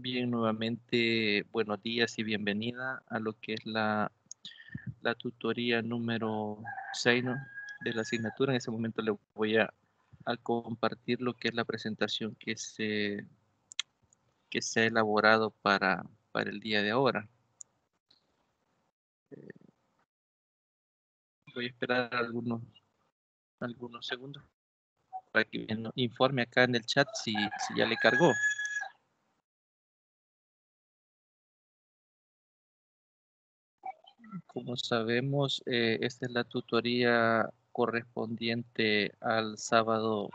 Bien, nuevamente buenos días y bienvenida a lo que es la tutoría número 6, ¿no?, de la asignatura. En ese momento le voy a compartir lo que es la presentación que se ha elaborado para el día de ahora. Voy a esperar algunos segundos para que me informe acá en el chat si ya le cargó. Como sabemos, esta es la tutoría correspondiente al sábado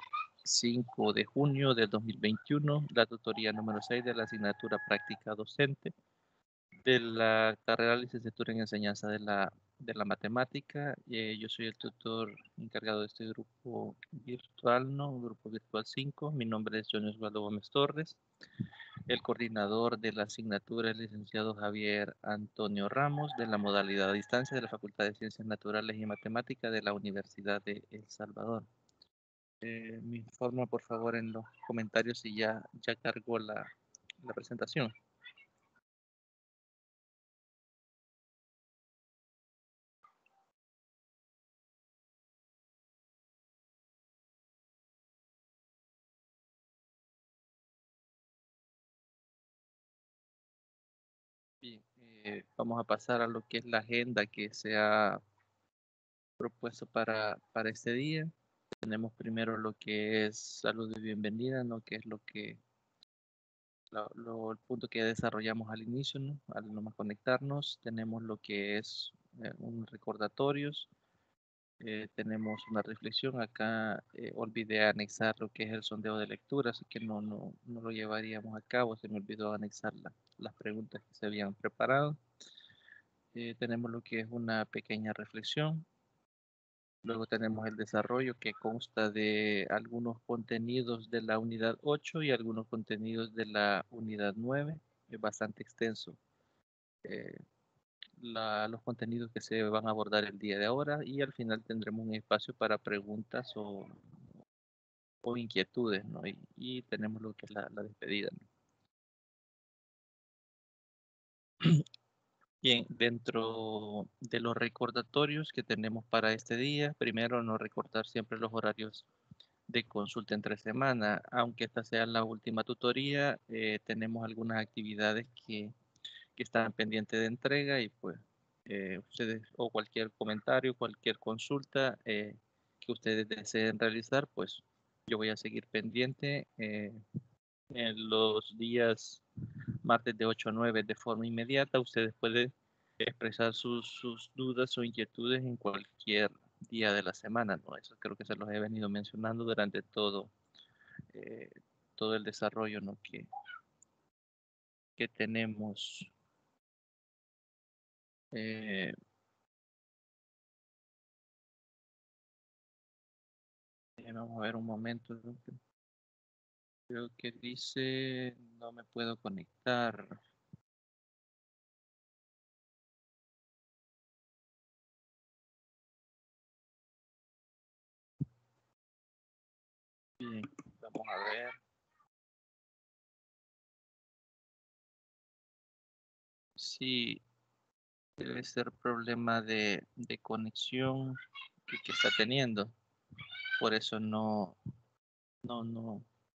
5 de junio del 2021, la tutoría número 6 de la asignatura práctica docente de la carrera de licenciatura en enseñanza de la matemática. Yo soy el tutor encargado de este grupo virtual, ¿no? Grupo virtual 5. Mi nombre es Johnny Osvaldo Gómez Torres. El coordinador de la asignatura es el licenciado Javier Antonio Ramos, de la modalidad a distancia de la Facultad de Ciencias Naturales y Matemáticas de la Universidad de El Salvador. Me informa, por favor, en los comentarios si ya cargó la presentación. Bien, vamos a pasar a lo que es la agenda que se ha propuesto para este día. Tenemos primero lo que es salud y bienvenida, ¿no?, que es el punto que desarrollamos al inicio, ¿no?, al nomás conectarnos. Tenemos lo que es un recordatorios. Tenemos una reflexión. Acá olvidé anexar lo que es el sondeo de lectura, así que no lo llevaríamos a cabo. Se me olvidó anexar las preguntas que se habían preparado. Tenemos lo que es una pequeña reflexión. Luego tenemos el desarrollo, que consta de algunos contenidos de la unidad 8 y algunos contenidos de la unidad 9. Es bastante extenso eh, los contenidos que se van a abordar el día de ahora, y al final tendremos un espacio para preguntas o inquietudes, ¿no? Y tenemos lo que es la despedida, ¿no? Bien, dentro de los recordatorios que tenemos para este día, primero no recordar siempre los horarios de consulta entre semana. Aunque esta sea la última tutoría, tenemos algunas actividades que están pendientes de entrega, y pues ustedes, o cualquier comentario, cualquier consulta que ustedes deseen realizar, pues yo voy a seguir pendiente en los días martes de 8 a 9 de forma inmediata. Ustedes pueden expresar sus dudas o inquietudes en cualquier día de la semana, ¿no? Eso creo que se los he venido mencionando durante eh, todo el desarrollo, ¿no?, que tenemos. Eh, Vamos a ver un momento, ¿no? Creo que dice no me puedo conectar. Bien, vamos a ver. Sí, debe ser problema de conexión que está teniendo. Por eso no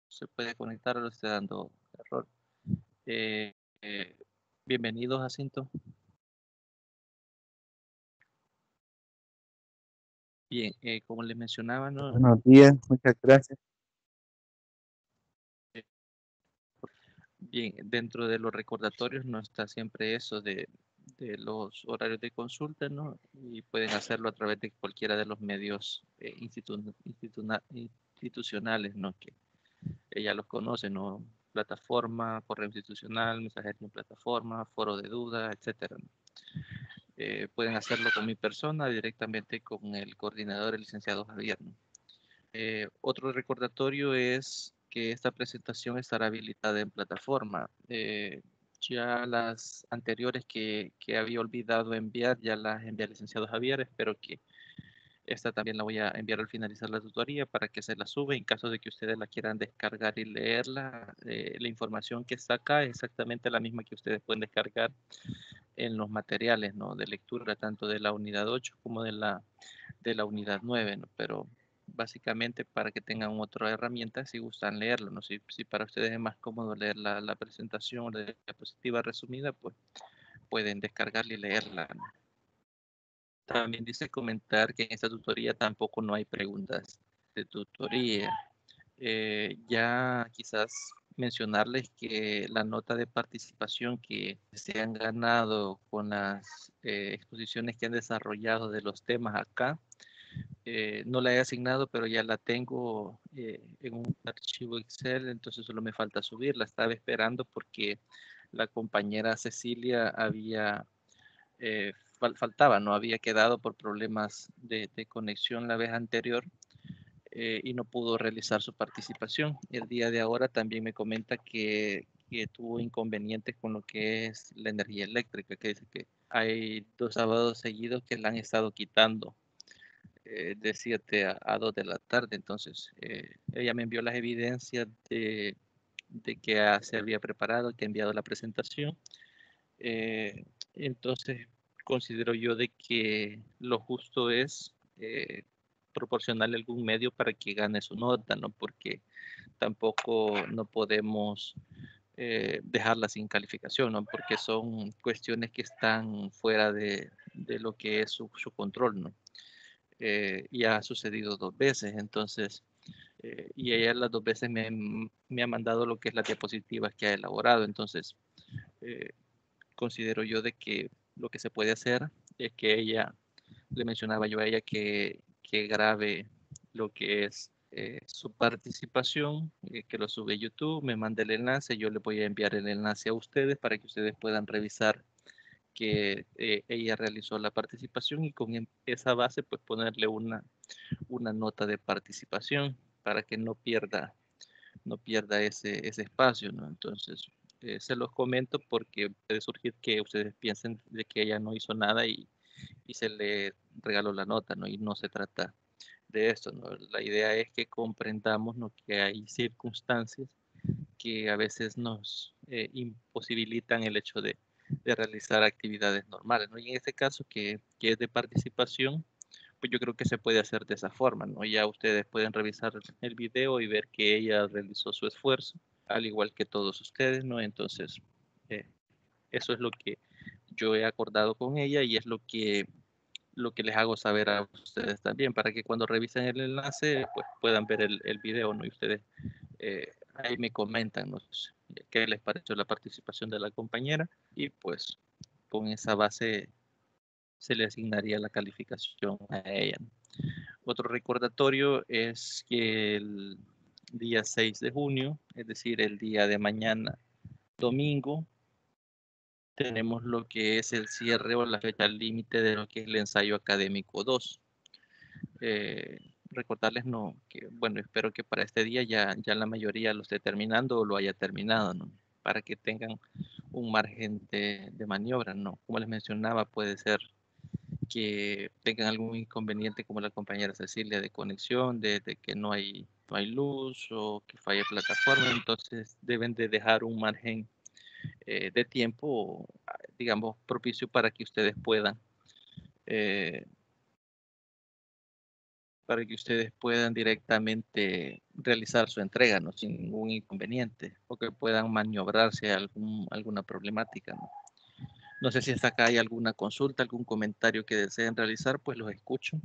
se puede conectar, lo está dando error. Eh, eh, Bienvenidos, Jacinto. Bien, como les mencionaba, ¿no? Buenos días, muchas gracias. Bien, dentro de los recordatorios no está siempre eso de los horarios de consulta, ¿no? Y pueden hacerlo a través de cualquiera de los medios institucionales, ¿no?, que ya los conocen, ¿no? Plataforma, correo institucional, mensajería en plataforma, foro de duda, etcétera, ¿no? Pueden hacerlo con mi persona, directamente con el coordinador, el licenciado Javier, ¿no? Otro recordatorio es que esta presentación estará habilitada en plataforma. Ya las anteriores que había olvidado enviar, ya las envié al licenciado Javier. Espero Esta también la voy a enviar al finalizar la tutoría para que se la sube. En caso de que ustedes la quieran descargar y leerla, la información que está acá es exactamente la misma que ustedes pueden descargar en los materiales, ¿no? De lectura, tanto de la unidad 8 como de la unidad 9, ¿no? Pero básicamente para que tengan otra herramienta si gustan leerlo, ¿no? Si para ustedes es más cómodo leer la presentación o la diapositiva resumida, pues pueden descargarla y leerla, ¿no? También dice comentar que en esta tutoría tampoco no hay preguntas de tutoría. Ya quizás mencionarles que la nota de participación que se han ganado con las exposiciones que han desarrollado de los temas acá, no la he asignado, pero ya la tengo en un archivo Excel, entonces solo me falta subirla. Estaba esperando porque la compañera Cecilia había faltaba, no había quedado por problemas de conexión la vez anterior y no pudo realizar su participación. El día de ahora también me comenta que tuvo inconvenientes con lo que es la energía eléctrica, que dice que hay 2 sábados seguidos que la han estado quitando de 7 a 2 de la tarde. Entonces, ella me envió las evidencias de que se había preparado, que ha enviado la presentación. Entonces, considero yo de que lo justo es proporcionarle algún medio para que gane su nota, ¿no? Porque tampoco no podemos dejarla sin calificación, ¿no? Porque son cuestiones que están fuera de lo que es su control, ¿no? Y ha sucedido 2 veces, entonces, y ella las 2 veces me ha mandado lo que es las diapositivas que ha elaborado, entonces, eh, considero yo de que lo que se puede hacer es que ella, le mencionaba yo a ella que grabe lo que es su participación, que lo sube a YouTube, me mande el enlace, yo le voy a enviar el enlace a ustedes para que ustedes puedan revisar que ella realizó la participación y con esa base pues ponerle una nota de participación para que no pierda ese espacio, ¿no? Entonces, se los comento porque puede surgir que ustedes piensen de que ella no hizo nada y se le regaló la nota, ¿no? Y no se trata de esto, ¿no? La idea es que comprendamos, ¿no? Que hay circunstancias que a veces nos imposibilitan el hecho de realizar actividades normales, ¿no? Y en este caso, que es de participación, pues yo creo que se puede hacer de esa forma, ¿no? Ya ustedes pueden revisar el video y ver que ella realizó su esfuerzo, al igual que todos ustedes, ¿no? Entonces, eh, eso es lo que yo he acordado con ella y es lo que les hago saber a ustedes también, para que cuando revisen el enlace, pues puedan ver el video, ¿no? Y ustedes ahí me comentan, ¿no? Qué les pareció la participación de la compañera y pues con esa base se le asignaría la calificación a ella. Otro recordatorio es que el día 6 de junio, es decir, el día de mañana, domingo, tenemos lo que es el cierre o la fecha límite de lo que es el ensayo académico 2. Recordarles no, que, bueno, espero que para este día ya la mayoría lo esté terminando o lo haya terminado, ¿no? Para que tengan un margen de maniobra, ¿no? Como les mencionaba, puede ser que tengan algún inconveniente como la compañera Cecilia de conexión, de que no hay luz o que falle plataforma, entonces deben de dejar un margen de tiempo, digamos, propicio eh, para que ustedes puedan directamente realizar su entrega, ¿no? Sin ningún inconveniente, o que puedan maniobrarse alguna problemática, ¿no? No sé si hasta acá hay alguna consulta, algún comentario que deseen realizar, pues los escucho.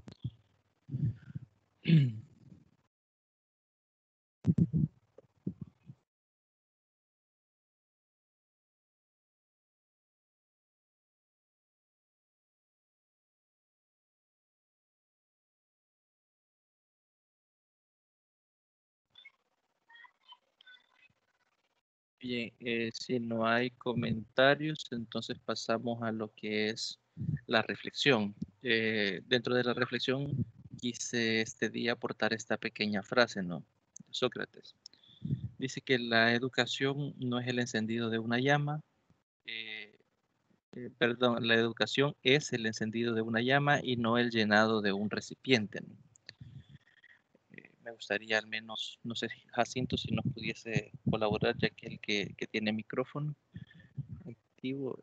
Bien, si no hay comentarios, entonces pasamos a lo que es la reflexión. Dentro de la reflexión quise este día aportar esta pequeña frase, ¿no? Sócrates dice que la educación no es el encendido de una llama, eh, perdón, la educación es el encendido de una llama y no el llenado de un recipiente, ¿no? Me gustaría al menos, no sé, Jacinto, si nos pudiese colaborar, ya que el que tiene micrófono activo,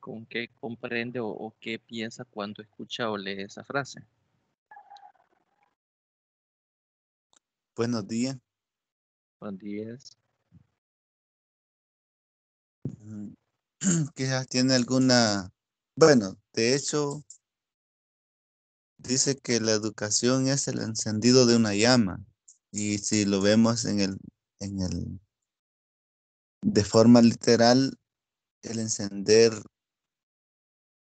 con qué comprende o qué piensa cuando escucha o lee esa frase. Buenos días. Buenos días. Mm, Quizás tiene alguna, bueno, de hecho, dice que la educación es el encendido de una llama. Y si lo vemos de forma literal, el encender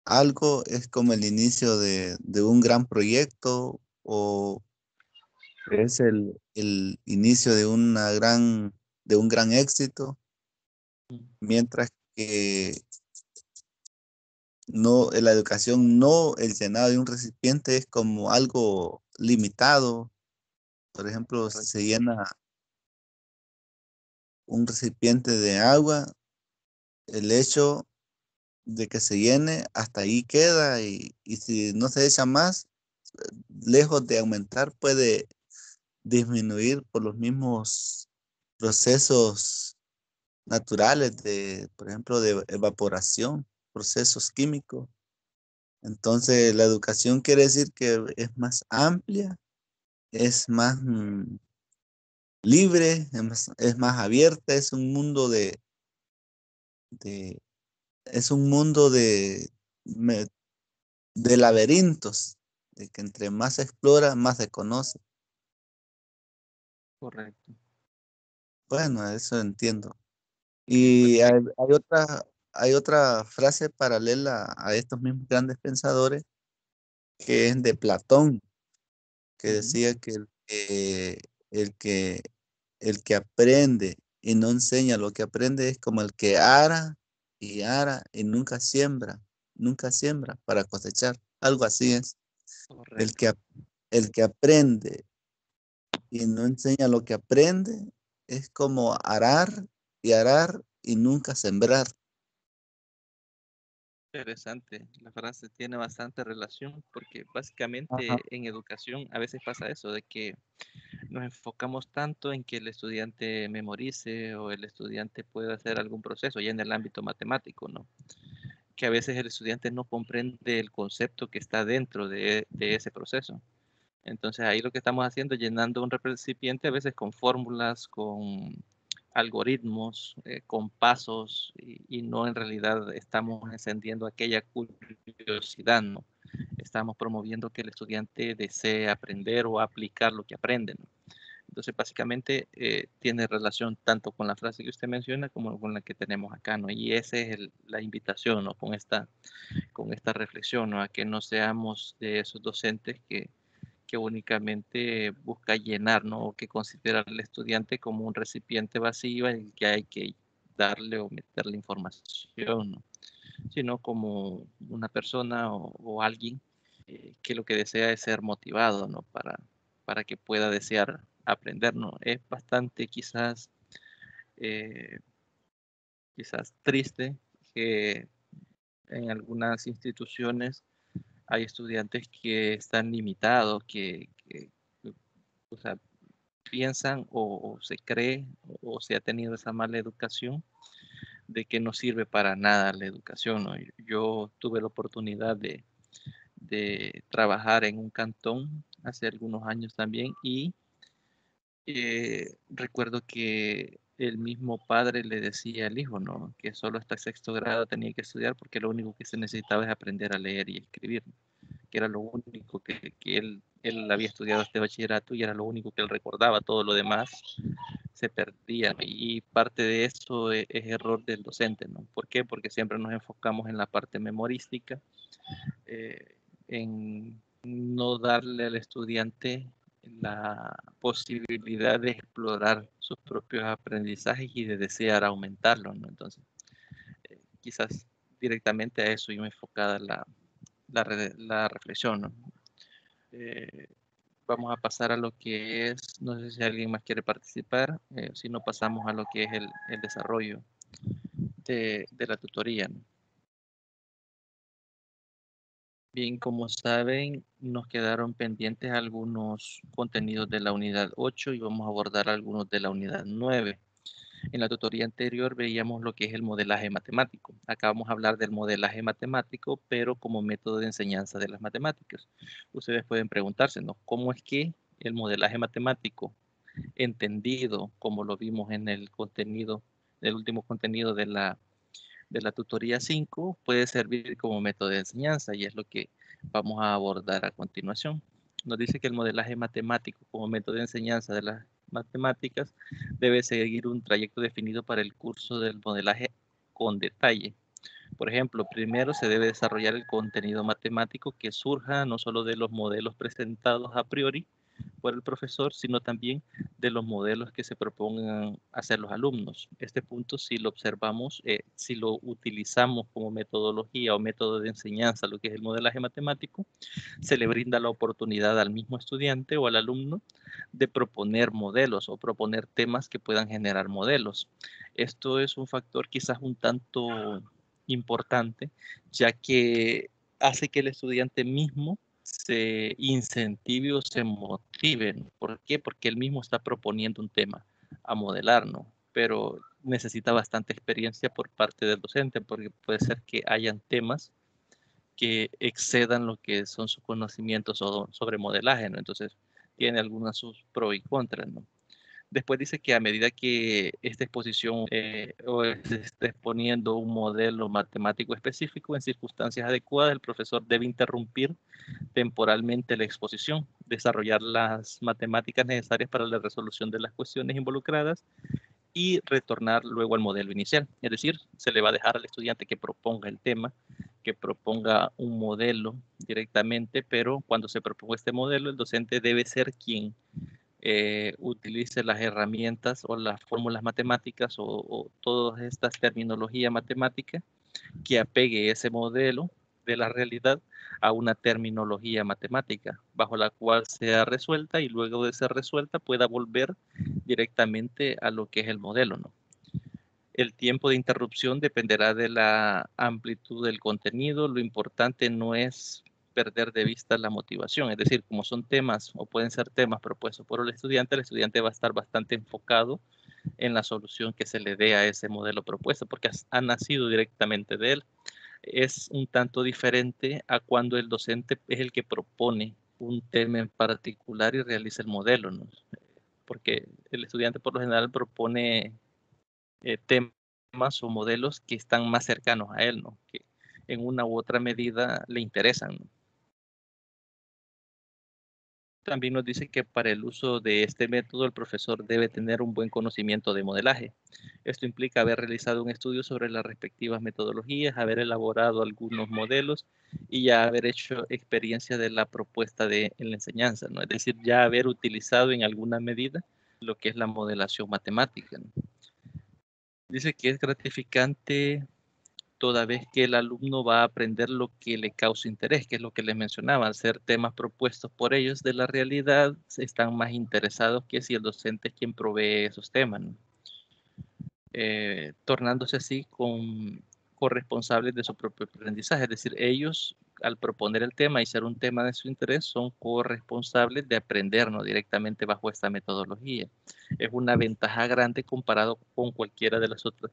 algo es como el inicio de un gran proyecto o es el inicio de un gran éxito, Mm, mientras que no, la educación no, el llenado de un recipiente es como algo limitado. Por ejemplo, si correcto, se llena un recipiente de agua, el hecho de que se llene hasta ahí queda y si no se echa más, lejos de aumentar, puede disminuir por los mismos procesos naturales de, por ejemplo, de evaporación, procesos químicos. Entonces, la educación quiere decir que es más amplia, es más libre, es más abierta, es un mundo de- es un mundo me- de laberintos, de que entre más se explora, más se conoce. correcto. Bueno, eso entiendo. Sí, Y perfecto. hay otra frase paralela a estos mismos grandes pensadores que es de Platón, que Ujú, decía que el que el que aprende y no enseña lo que aprende es como el que ara y nunca siembra para cosechar. Algo así es. El correcto. que, el que aprende y no enseña lo que aprende es como arar y nunca sembrar. Interesante, la frase tiene bastante relación porque Ajá. básicamente en educación a veces pasa eso, de que nos enfocamos tanto en que el estudiante memorice o el estudiante pueda hacer algún proceso ya en el ámbito matemático, ¿no? Que a veces el estudiante no comprende el concepto que está dentro de ese proceso. Entonces ahí lo que estamos haciendo es llenando un recipiente a veces con fórmulas, con algoritmos, con pasos y no en realidad estamos encendiendo aquella curiosidad, ¿no? Estamos promoviendo que el estudiante desee aprender o aplicar lo que aprende, ¿no? Entonces, básicamente tiene relación tanto con la frase que usted menciona como con la que tenemos acá, ¿no? Y esa es la invitación, ¿no? Con esta reflexión, ¿no? A que no seamos de esos docentes que únicamente busca llenar, ¿no? O que considera al estudiante como un recipiente vacío en el que hay que darle o meterle información, ¿no? Sino como una persona o alguien que lo que desea es ser motivado, ¿no? Para que pueda desear aprender, ¿no? Es bastante eh, quizás triste que en algunas instituciones hay estudiantes que están limitados, o sea, piensan o se cree o se ha tenido esa mala educación de que no sirve para nada la educación, ¿no? Yo tuve la oportunidad de trabajar en un cantón hace algunos años también y recuerdo que el mismo padre le decía al hijo, ¿no? Que solo hasta sexto grado tenía que estudiar porque lo único que se necesitaba es aprender a leer y escribir, ¿no? Que era lo único que él había estudiado este bachillerato y era lo único que él recordaba, todo lo demás se perdía. Y parte de eso es error del docente, ¿no? ¿Por qué? Porque siempre nos enfocamos en la parte memorística, en no darle al estudiante la posibilidad de explorar sus propios aprendizajes y de desear aumentarlos, ¿no? Entonces, quizás directamente a eso iba enfocada la reflexión, ¿no? Eh, vamos a pasar a lo que es, no sé si alguien más quiere participar, si no pasamos a lo que es el desarrollo de la tutoría, ¿no? Bien, como saben, nos quedaron pendientes algunos contenidos de la unidad 8 y vamos a abordar algunos de la unidad 9. En la tutoría anterior veíamos lo que es el modelaje matemático. Acá vamos a hablar del modelaje matemático, pero como método de enseñanza de las matemáticas. Ustedes pueden preguntarse, ¿no? ¿Cómo es que el modelaje matemático, entendido como lo vimos en el contenido, el último contenido de la tutoría 5, puede servir como método de enseñanza? Y es lo que vamos a abordar a continuación. Nos dice que el modelaje matemático como método de enseñanza de las matemáticas debe seguir un trayecto definido para el curso del modelaje con detalle. Por ejemplo, primero se debe desarrollar el contenido matemático que surja no solo de los modelos presentados a priori por el profesor, sino también de los modelos que se propongan hacer los alumnos. Este punto, si lo observamos, si lo utilizamos como metodología o método de enseñanza, lo que es el modelaje matemático, se le brinda la oportunidad al mismo estudiante o al alumno de proponer modelos o proponer temas que puedan generar modelos. Esto es un factor quizás un tanto importante, ya que hace que el estudiante mismo se incentive o se motive. ¿Por qué? Porque él mismo está proponiendo un tema a modelar, ¿no? Pero necesita bastante experiencia por parte del docente, porque puede ser que hayan temas que excedan lo que son sus conocimientos sobre modelaje, ¿no? Entonces, tiene algunas sus pros y contras, ¿no? Después dice que a medida que esta exposición o se esté exponiendo un modelo matemático específico en circunstancias adecuadas, el profesor debe interrumpir temporalmente la exposición, desarrollar las matemáticas necesarias para la resolución de las cuestiones involucradas y retornar luego al modelo inicial. Es decir, se le va a dejar al estudiante que proponga el tema, que proponga un modelo directamente, pero cuando se proponga este modelo, el docente debe ser quien utilice las herramientas o las fórmulas matemáticas o todas estas terminologías matemáticas que apegue ese modelo de la realidad a una terminología matemática bajo la cual sea resuelta y luego de ser resuelta pueda volver directamente a lo que es el modelo, ¿no? El tiempo de interrupción dependerá de la amplitud del contenido. Lo importante no es perder de vista la motivación, es decir, como son temas o pueden ser temas propuestos por el estudiante va a estar bastante enfocado en la solución que se le dé a ese modelo propuesto, porque ha nacido directamente de él. Es un tanto diferente a cuando el docente es el que propone un tema en particular y realiza el modelo, ¿no? Porque el estudiante por lo general propone temas o modelos que están más cercanos a él, ¿no? Que en una u otra medida le interesan, ¿no? También nos dice que para el uso de este método el profesor debe tener un buen conocimiento de modelaje. Esto implica haber realizado un estudio sobre las respectivas metodologías, haber elaborado algunos modelos y ya haber hecho experiencia de la propuesta en la enseñanza, ¿no? Es decir, ya haber utilizado en alguna medida lo que es la modelación matemática, ¿no? Dice que es gratificante toda vez que el alumno va a aprender lo que le causa interés, que es lo que les mencionaba, al ser temas propuestos por ellos de la realidad, están más interesados que si el docente es quien provee esos temas, ¿no? Tornándose así con corresponsables de su propio aprendizaje, es decir, ellos al proponer el tema y ser un tema de su interés son corresponsables de aprender, ¿no? Directamente bajo esta metodología. Es una ventaja grande comparado con cualquiera de las otras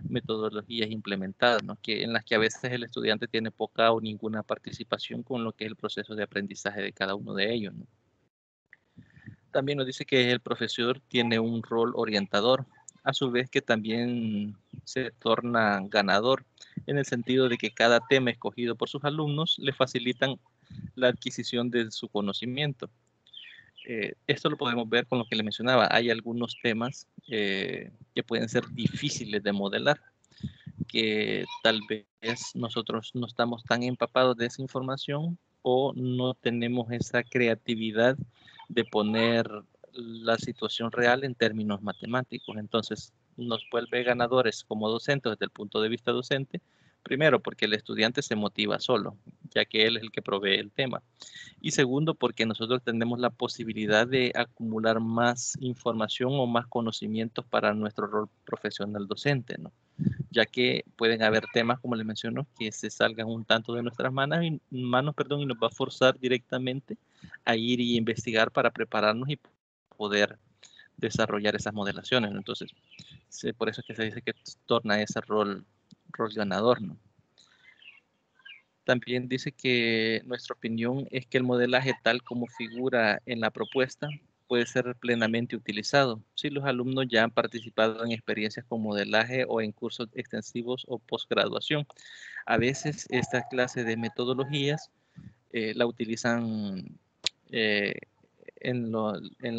metodologías implementadas, ¿no? Que, en las que a veces el estudiante tiene poca o ninguna participación con lo que es el proceso de aprendizaje de cada uno de ellos, ¿no? También nos dice que el profesor tiene un rol orientador, a su vez que también se torna ganador, en el sentido de que cada tema escogido por sus alumnos le facilitan la adquisición de su conocimiento. Esto lo podemos ver con lo que le mencionaba. Hay algunos temas que pueden ser difíciles de modelar, que tal vez nosotros no estamos tan empapados de esa información o no tenemos esa creatividad de poner la situación real en términos matemáticos. Entonces, nos vuelve ganadores como docentes desde el punto de vista docente, primero porque el estudiante se motiva solo, ya que él es el que provee el tema. Y segundo, porque nosotros tenemos la posibilidad de acumular más información o más conocimientos para nuestro rol profesional docente, ¿no? ya que pueden haber temas, como les menciono, que se salgan un tanto de nuestras manos y nos va a forzar directamente a ir y investigar para prepararnos y poder desarrollar esas modelaciones, ¿no? Entonces, sí, por eso es que se dice que torna ese rol ganador, ¿no? También dice que nuestra opinión es que el modelaje tal como figura en la propuesta puede ser plenamente utilizado si los alumnos ya han participado en experiencias con modelaje o en cursos extensivos o posgraduación. A veces esta clase de metodologías la utilizan eh, en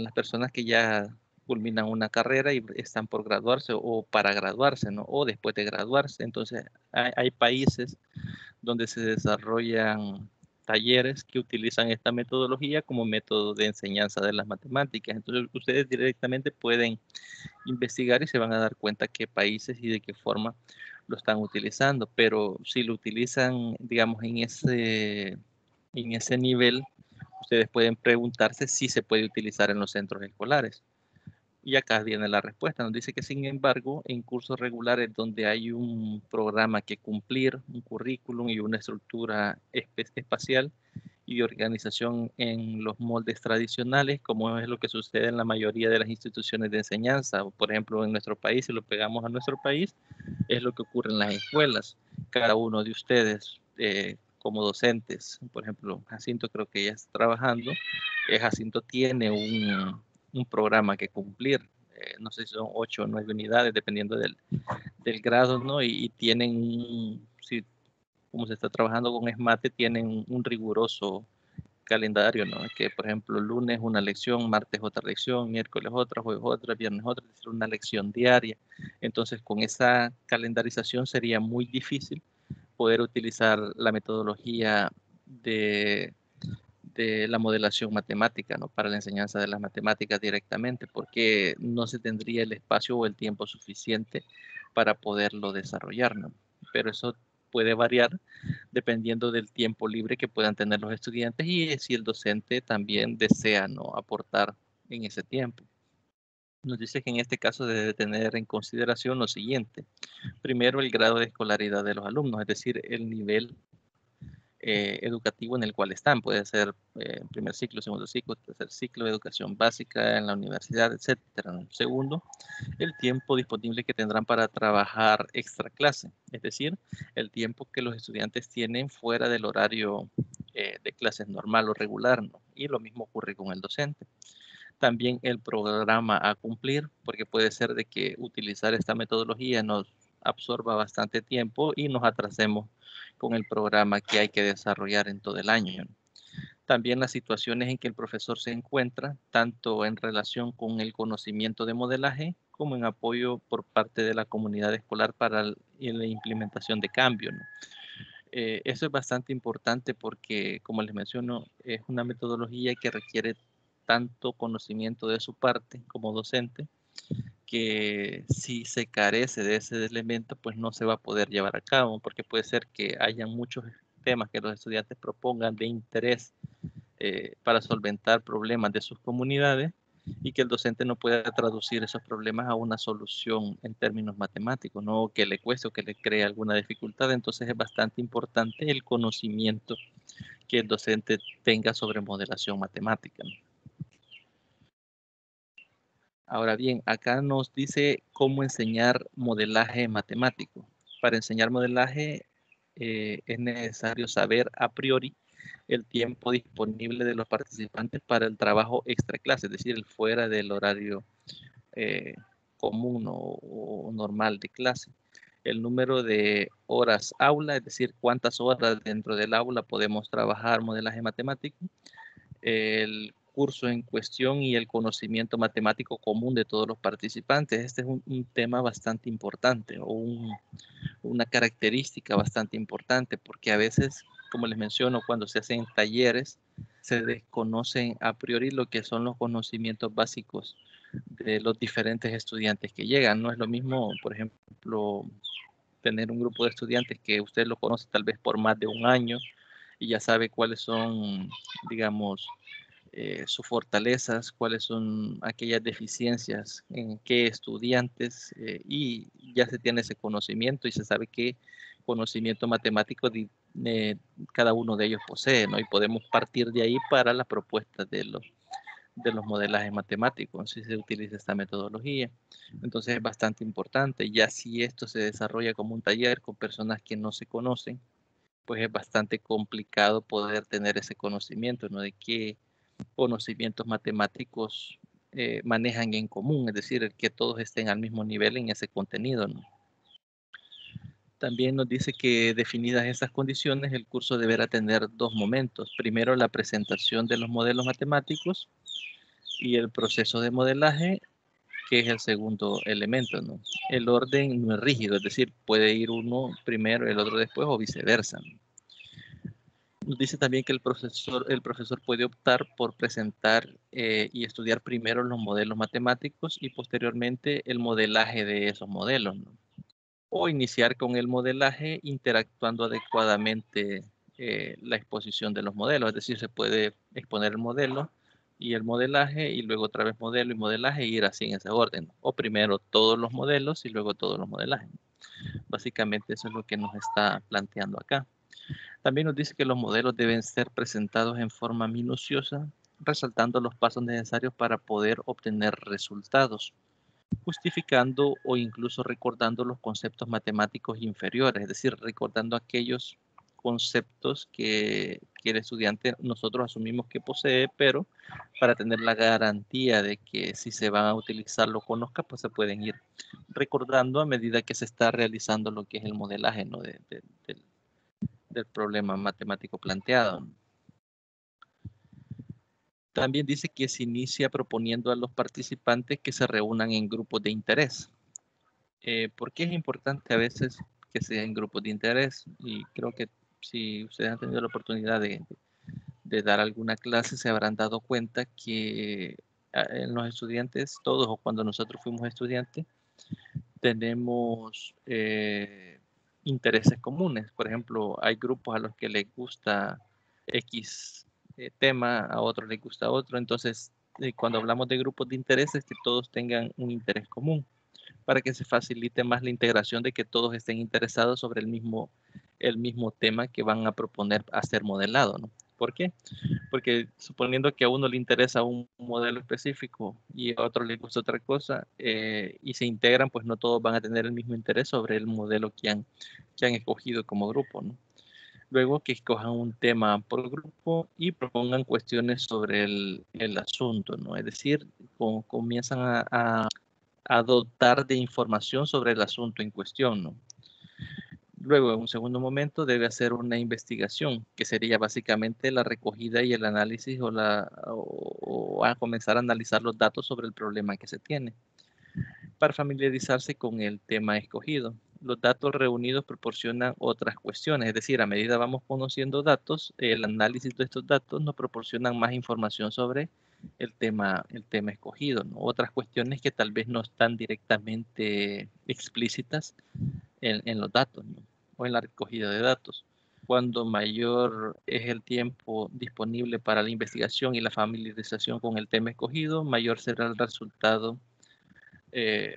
las personas que ya culminan una carrera y están por graduarse o para graduarse, ¿no? O después de graduarse. Entonces, hay países donde se desarrollan talleres que utilizan esta metodología como método de enseñanza de las matemáticas. Entonces, ustedes directamente pueden investigar y se van a dar cuenta qué países y de qué forma lo están utilizando. Pero si lo utilizan, digamos, en ese nivel, ustedes pueden preguntarse si se puede utilizar en los centros escolares. Y acá viene la respuesta. Nos dice que, sin embargo, en cursos regulares donde hay un programa que cumplir, un currículum y una estructura espacial y de organización en los moldes tradicionales, como es lo que sucede en la mayoría de las instituciones de enseñanza, o por ejemplo en nuestro país, si lo pegamos a nuestro país, es lo que ocurre en las escuelas. Cada uno de ustedes, como docentes, por ejemplo, Jacinto creo que ya está trabajando, Jacinto tiene un programa que cumplir, no sé si son 8 o 9 unidades, dependiendo del grado, ¿no? Y tienen, si, como se está trabajando con ESMATE, tienen un riguroso calendario, ¿no? Que, por ejemplo, lunes una lección, martes otra lección, miércoles otra, jueves otra, viernes otra, es decir, una lección diaria. Entonces, con esa calendarización sería muy difícil poder utilizar la metodología de la modelación matemática, ¿no? Para la enseñanza de las matemáticas directamente, porque no se tendría el espacio o el tiempo suficiente para poderlo desarrollar, ¿no? Pero eso puede variar dependiendo del tiempo libre que puedan tener los estudiantes y si el docente también desea, ¿no?, aportar en ese tiempo. Nos dice que en este caso debe tener en consideración lo siguiente. Primero, el grado de escolaridad de los alumnos, es decir, el nivel educativo en el cual están. Puede ser primer ciclo, segundo ciclo, tercer ciclo, educación básica en la universidad, etcétera. Segundo, el tiempo disponible que tendrán para trabajar extra clase, es decir, el tiempo que los estudiantes tienen fuera del horario de clases normal o regular, ¿no? Y lo mismo ocurre con el docente. También el programa a cumplir, porque puede ser de que utilizar esta metodología nos absorba bastante tiempo y nos atrasemos con el programa que hay que desarrollar en todo el año. También las situaciones en que el profesor se encuentra, tanto en relación con el conocimiento de modelaje como en apoyo por parte de la comunidad escolar para la implementación de cambio, ¿no? Eso es bastante importante porque, como les menciono, es una metodología que requiere tanto conocimiento de su parte como docente, que si se carece de ese elemento, pues no se va a poder llevar a cabo, porque puede ser que haya muchos temas que los estudiantes propongan de interés para solventar problemas de sus comunidades y que el docente no pueda traducir esos problemas a una solución en términos matemáticos, no que le cueste o que le cree alguna dificultad. Entonces es bastante importante el conocimiento que el docente tenga sobre modelación matemática, ¿no? Ahora bien, acá nos dice cómo enseñar modelaje matemático. Para enseñar modelaje es necesario saber a priori el tiempo disponible de los participantes para el trabajo extra clase, es decir, el fuera del horario eh, común o normal de clase. El número de horas aula, es decir, cuántas horas dentro del aula podemos trabajar modelaje matemático, el curso en cuestión y el conocimiento matemático común de todos los participantes. Este es un tema bastante importante o una característica bastante importante porque a veces, como les menciono, cuando se hacen talleres, se desconocen a priori lo que son los conocimientos básicos de los diferentes estudiantes que llegan. No es lo mismo, por ejemplo, tener un grupo de estudiantes que usted lo conoce tal vez por más de un año y ya sabe cuáles son, digamos, sus fortalezas, cuáles son aquellas deficiencias en qué estudiantes, y ya se tiene ese conocimiento y se sabe qué conocimiento matemático cada uno de ellos posee, ¿no? Y podemos partir de ahí para la propuesta de los modelajes matemáticos, si se utiliza esta metodología. Entonces es bastante importante. Ya si esto se desarrolla como un taller con personas que no se conocen, pues es bastante complicado poder tener ese conocimiento, ¿no? De qué conocimientos matemáticos manejan en común, es decir, el que todos estén al mismo nivel en ese contenido, ¿no? También nos dice que definidas estas condiciones, el curso deberá tener dos momentos. Primero, la presentación de los modelos matemáticos y el proceso de modelaje, que es el segundo elemento, ¿no? El orden no es rígido, es decir, puede ir uno primero, el otro después o viceversa, ¿no? Nos dice también que el profesor puede optar por presentar y estudiar primero los modelos matemáticos y posteriormente el modelaje de esos modelos, ¿no? O iniciar con el modelaje interactuando adecuadamente la exposición de los modelos, es decir, se puede exponer el modelo y el modelaje y luego otra vez modelo y modelaje y ir así en ese orden, o primero todos los modelos y luego todos los modelajes. Básicamente eso es lo que nos está planteando acá. También nos dice que los modelos deben ser presentados en forma minuciosa, resaltando los pasos necesarios para poder obtener resultados, justificando o incluso recordando los conceptos matemáticos inferiores, es decir, recordando aquellos conceptos que el estudiante nosotros asumimos que posee, pero para tener la garantía de que si se van a utilizar lo conozca, pues se pueden ir recordando a medida que se está realizando lo que es el modelaje, ¿no? Del problema matemático planteado. También dice que se inicia proponiendo a los participantes que se reúnan en grupos de interés. ¿Por qué es importante a veces que sea en grupos de interés? Y creo que si ustedes han tenido la oportunidad de dar alguna clase, se habrán dado cuenta que en los estudiantes, todos o cuando nosotros fuimos estudiantes, tenemos intereses comunes. Por ejemplo, hay grupos a los que les gusta X tema, a otros les gusta otro. Entonces, cuando hablamos de grupos de intereses, que todos tengan un interés común para que se facilite más la integración de que todos estén interesados sobre el mismo tema que van a proponer a ser modelado, ¿no? ¿Por qué? Porque suponiendo que a uno le interesa un modelo específico y a otro le gusta otra cosa, y se integran, pues no todos van a tener el mismo interés sobre el modelo que han escogido como grupo, ¿no? Luego que escojan un tema por grupo y propongan cuestiones sobre el asunto, ¿no? Es decir, comienzan a dotar de información sobre el asunto en cuestión, ¿no? Luego, en un segundo momento, debe hacer una investigación, que sería básicamente la recogida y el análisis o a comenzar a analizar los datos sobre el problema que se tiene, para familiarizarse con el tema escogido. Los datos reunidos proporcionan otras cuestiones, es decir, a medida vamos conociendo datos, el análisis de estos datos nos proporcionan más información sobre el tema escogido, ¿no? Otras cuestiones que tal vez no están directamente explícitas en los datos, ¿no? O en la recogida de datos. Cuando mayor es el tiempo disponible para la investigación y la familiarización con el tema escogido, mayor será el resultado,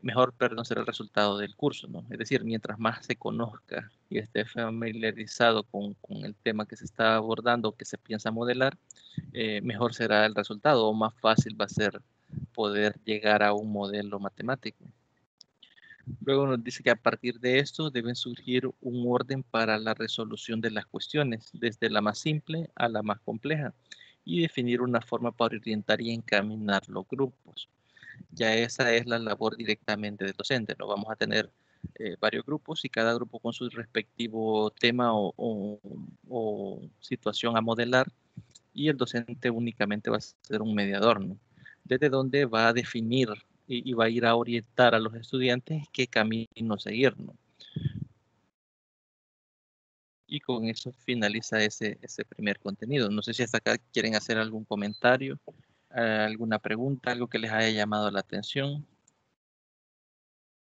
mejor, perdón, será el resultado del curso, ¿no? Es decir, mientras más se conozca y esté familiarizado con el tema que se está abordando o que se piensa modelar, mejor será el resultado o más fácil va a ser poder llegar a un modelo matemático. Luego nos dice que a partir de esto deben surgir un orden para la resolución de las cuestiones, desde la más simple a la más compleja, y definir una forma para orientar y encaminar los grupos. Ya esa es la labor directamente del docente, ¿no? Vamos a tener varios grupos y cada grupo con su respectivo tema o situación a modelar, y el docente únicamente va a ser un mediador, ¿no? Desde donde va a definir y va a ir a orientar a los estudiantes qué camino seguir, ¿no? Y con eso finaliza ese primer contenido. No sé si hasta acá quieren hacer algún comentario, alguna pregunta, algo que les haya llamado la atención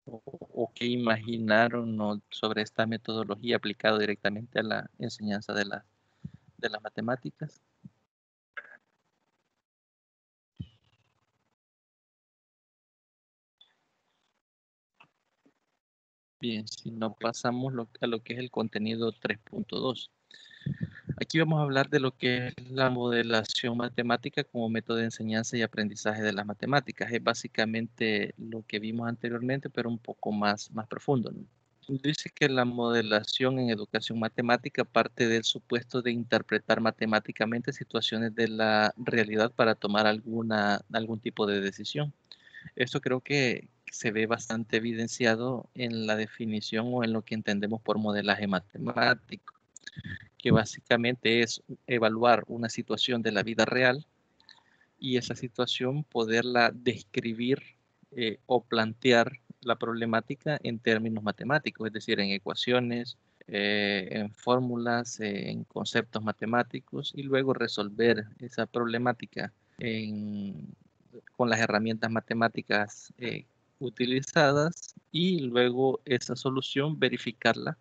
o qué imaginaron, ¿no?, sobre esta metodología aplicada directamente a la enseñanza de las matemáticas. Bien, si no pasamos a lo que es el contenido 3.2. Aquí vamos a hablar de lo que es la modelación matemática como método de enseñanza y aprendizaje de las matemáticas. Es básicamente lo que vimos anteriormente, pero un poco más profundo, ¿no? Dice que la modelación en educación matemática parte del supuesto de interpretar matemáticamente situaciones de la realidad para tomar algún tipo de decisión. Esto creo que se ve bastante evidenciado en la definición o en lo que entendemos por modelaje matemático, que básicamente es evaluar una situación de la vida real y esa situación poderla describir o plantear la problemática en términos matemáticos, es decir, en ecuaciones, en fórmulas, en conceptos matemáticos y luego resolver esa problemática con las herramientas matemáticas utilizadas y luego esa solución verificarla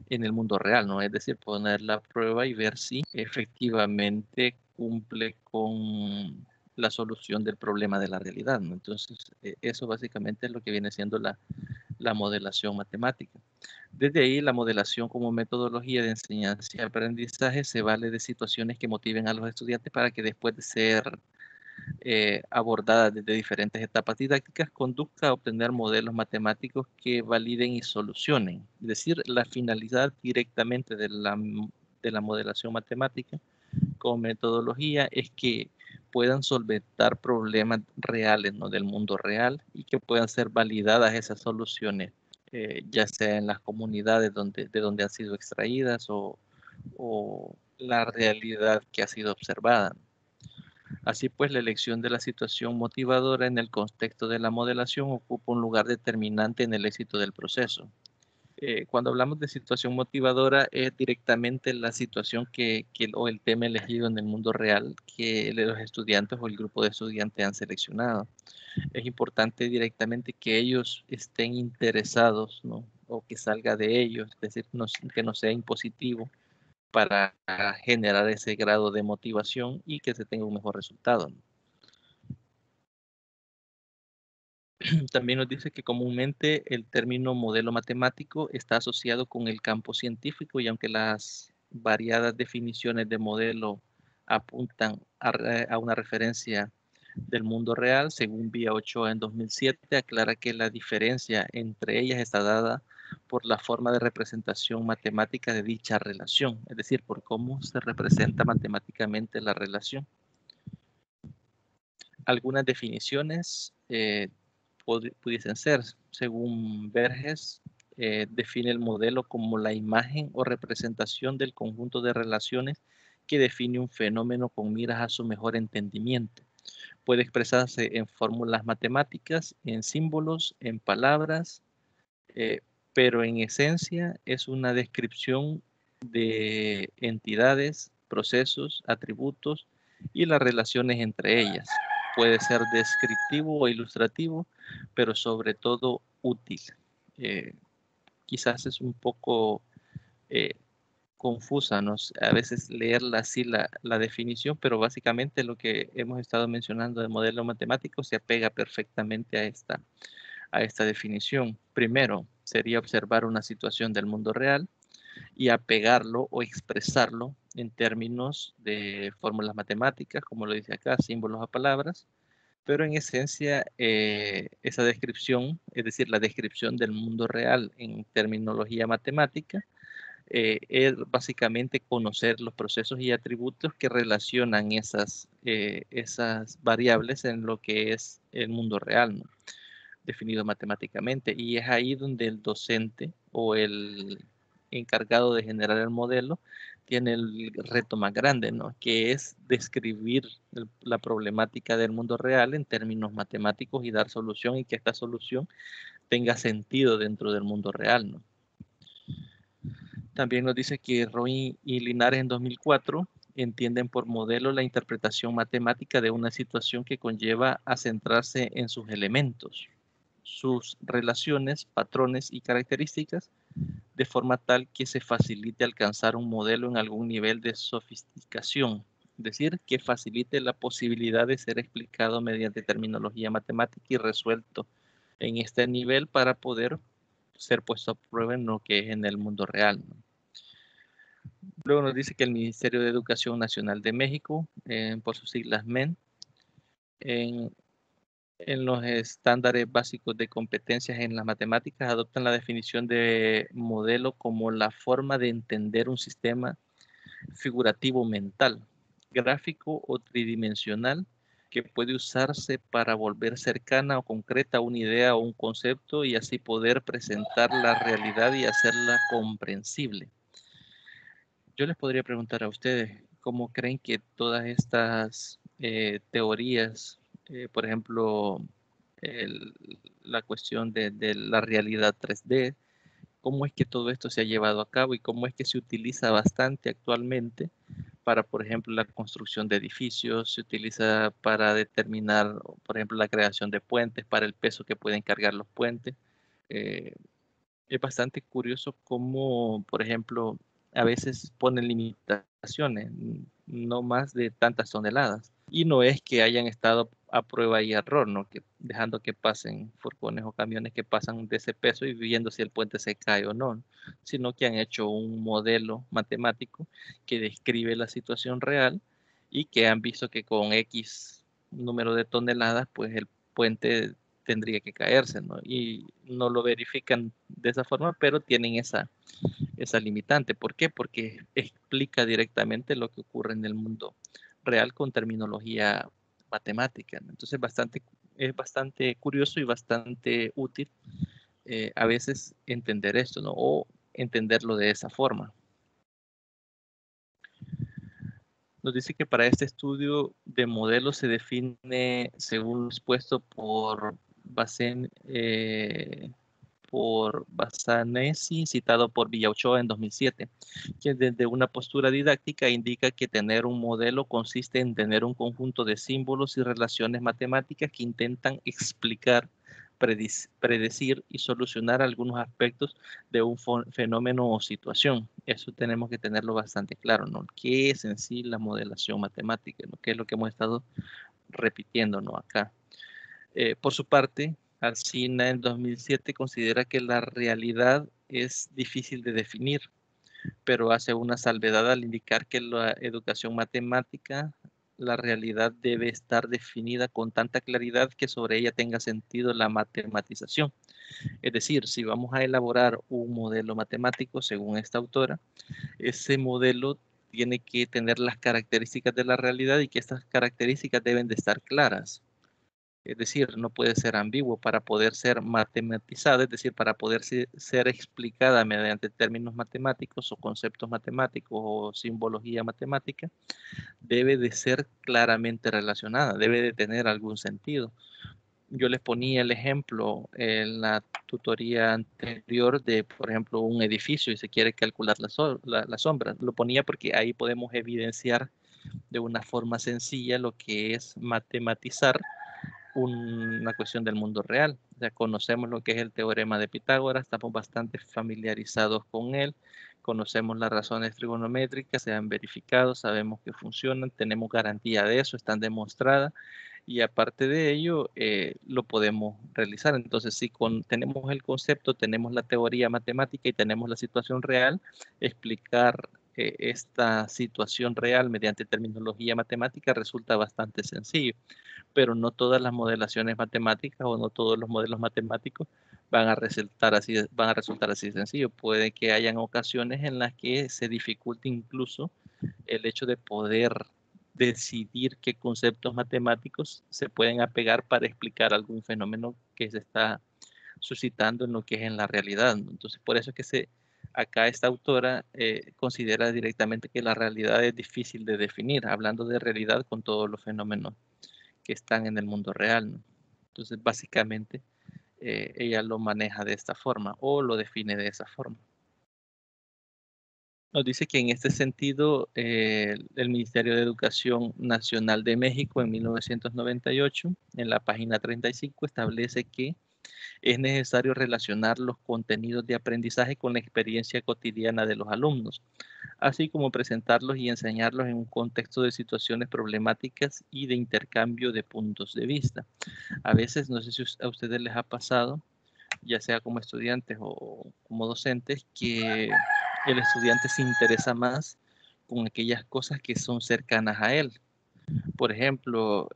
en el mundo real, ¿no? Es decir, poner la prueba y ver si efectivamente cumple con la solución del problema de la realidad, ¿no? Entonces, eso básicamente es lo que viene siendo la modelación matemática. Desde ahí, la modelación como metodología de enseñanza y aprendizaje se vale de situaciones que motiven a los estudiantes para que después de ser abordada desde diferentes etapas didácticas, conduzca a obtener modelos matemáticos que validen y solucionen. Es decir, la finalidad directamente de la modelación matemática como metodología es que puedan solventar problemas reales, ¿no? Del mundo real y que puedan ser validadas esas soluciones, ya sea en las comunidades de donde han sido extraídas o la realidad que ha sido observada. Así pues, la elección de la situación motivadora en el contexto de la modelación ocupa un lugar determinante en el éxito del proceso. Cuando hablamos de situación motivadora, es directamente la situación o el tema elegido en el mundo real que los estudiantes o el grupo de estudiantes han seleccionado. Es importante directamente que ellos estén interesados, ¿no? O que salga de ellos, es decir, que no sea impositivo para generar ese grado de motivación y que se tenga un mejor resultado. También nos dice que comúnmente el término modelo matemático está asociado con el campo científico y aunque las variadas definiciones de modelo apuntan a una referencia del mundo real, según Vía Ochoa en 2007, aclara que la diferencia entre ellas está dada por la forma de representación matemática de dicha relación, es decir, por cómo se representa matemáticamente la relación. Algunas definiciones pudiesen ser, según Verges, define el modelo como la imagen o representación del conjunto de relaciones que define un fenómeno con miras a su mejor entendimiento. Puede expresarse en fórmulas matemáticas, en símbolos, en palabras, pero en esencia es una descripción de entidades, procesos, atributos y las relaciones entre ellas. Puede ser descriptivo o ilustrativo, pero sobre todo útil. Eh, Quizás es un poco eh, confusa, ¿no? A veces leerla así la definición, pero básicamente lo que hemos estado mencionando de modelo matemático se apega perfectamente a esta definición. Primero, sería observar una situación del mundo real y apegarlo o expresarlo en términos de fórmulas matemáticas, como lo dice acá, símbolos a palabras, pero en esencia esa descripción, es decir, la descripción del mundo real en terminología matemática, es básicamente conocer los procesos y atributos que relacionan esas variables en lo que es el mundo real, ¿no? Definido matemáticamente. Y es ahí donde el docente o el encargado de generar el modelo tiene el reto más grande, ¿no? Que es describir la problemática del mundo real en términos matemáticos y dar solución y que esta solución tenga sentido dentro del mundo real, ¿no? También nos dice que Roy y Linares en 2004 entienden por modelo la interpretación matemática de una situación que conlleva a centrarse en sus elementos, sus relaciones, patrones y características, de forma tal que se facilite alcanzar un modelo en algún nivel de sofisticación, es decir, que facilite la posibilidad de ser explicado mediante terminología matemática y resuelto en este nivel para poder ser puesto a prueba en lo que es en el mundo real, ¿no? Luego nos dice que el Ministerio de Educación Nacional de México, por sus siglas MEN, en los estándares básicos de competencias en las matemáticas adoptan la definición de modelo como la forma de entender un sistema figurativo mental, gráfico o tridimensional que puede usarse para volver cercana o concreta una idea o un concepto y así poder presentar la realidad y hacerla comprensible. Yo les podría preguntar a ustedes, ¿cómo creen que todas estas teorías, por ejemplo, la cuestión de la realidad 3D, cómo es que todo esto se ha llevado a cabo y cómo es que se utiliza bastante actualmente para, por ejemplo, la construcción de edificios, se utiliza para determinar, por ejemplo, la creación de puentes, para el peso que pueden cargar los puentes? Eh, es bastante curioso cómo, por ejemplo, a veces ponen limitaciones, no más de tantas toneladas. Y no es que hayan estado a prueba y error, ¿no? Que dejando que pasen furgones o camiones que pasan de ese peso y viendo si el puente se cae o no, sino que han hecho un modelo matemático que describe la situación real y que han visto que con X número de toneladas, pues el puente tendría que caerse, ¿no? Y no lo verifican de esa forma, pero tienen esa limitante. ¿Por qué? Porque explica directamente lo que ocurre en el mundo real con terminología matemática, ¿no? Entonces es bastante curioso y bastante útil a veces entender esto, ¿no? O entenderlo de esa forma. Nos dice que para este estudio de modelos se define, según expuesto por Bassanesi, citado por Villaochoa en 2007, que desde una postura didáctica indica que tener un modelo consiste en tener un conjunto de símbolos y relaciones matemáticas que intentan explicar, predecir y solucionar algunos aspectos de un fenómeno o situación. Eso tenemos que tenerlo bastante claro, ¿no? ¿Qué es en sí la modelación matemática? ¿No? ¿Qué es lo que hemos estado repitiendo, ¿no? Acá. Por su parte, Alsina en 2007 considera que la realidad es difícil de definir, pero hace una salvedad al indicar que la educación matemática, la realidad debe estar definida con tanta claridad que sobre ella tenga sentido la matematización. Es decir, si vamos a elaborar un modelo matemático, según esta autora, ese modelo tiene que tener las características de la realidad y que estas características deben de estar claras. Es decir, no puede ser ambiguo para poder ser matematizada, es decir, para poder ser explicada mediante términos matemáticos o conceptos matemáticos o simbología matemática, debe de ser claramente relacionada, debe de tener algún sentido. Yo les ponía el ejemplo en la tutoría anterior de, por ejemplo, un edificio y se quiere calcular la sombra. Lo ponía porque ahí podemos evidenciar de una forma sencilla lo que es matematizar una cuestión del mundo real. Ya conocemos lo que es el teorema de Pitágoras, estamos bastante familiarizados con él, conocemos las razones trigonométricas, se han verificado, sabemos que funcionan, tenemos garantía de eso, están demostradas y aparte de ello lo podemos realizar. Entonces, si tenemos el concepto, tenemos la teoría matemática y tenemos la situación real, explicar esta situación real mediante terminología matemática resulta bastante sencillo, pero no todas las modelaciones matemáticas o no todos los modelos matemáticos van a resultar así de sencillo. Puede que hayan ocasiones en las que se dificulte incluso el hecho de poder decidir qué conceptos matemáticos se pueden apegar para explicar algún fenómeno que se está suscitando en lo que es en la realidad, ¿no? Entonces, por eso es que acá esta autora considera directamente que la realidad es difícil de definir, hablando de realidad con todos los fenómenos que están en el mundo real, ¿no? Entonces, básicamente, ella lo maneja de esta forma o lo define de esa forma. Nos dice que en este sentido, el Ministerio de Educación Nacional de México en 1998, en la página 35, establece que es necesario relacionar los contenidos de aprendizaje con la experiencia cotidiana de los alumnos, así como presentarlos y enseñarlos en un contexto de situaciones problemáticas y de intercambio de puntos de vista. A veces, no sé si a ustedes les ha pasado, ya sea como estudiantes o como docentes, que el estudiante se interesa más con aquellas cosas que son cercanas a él. Por ejemplo,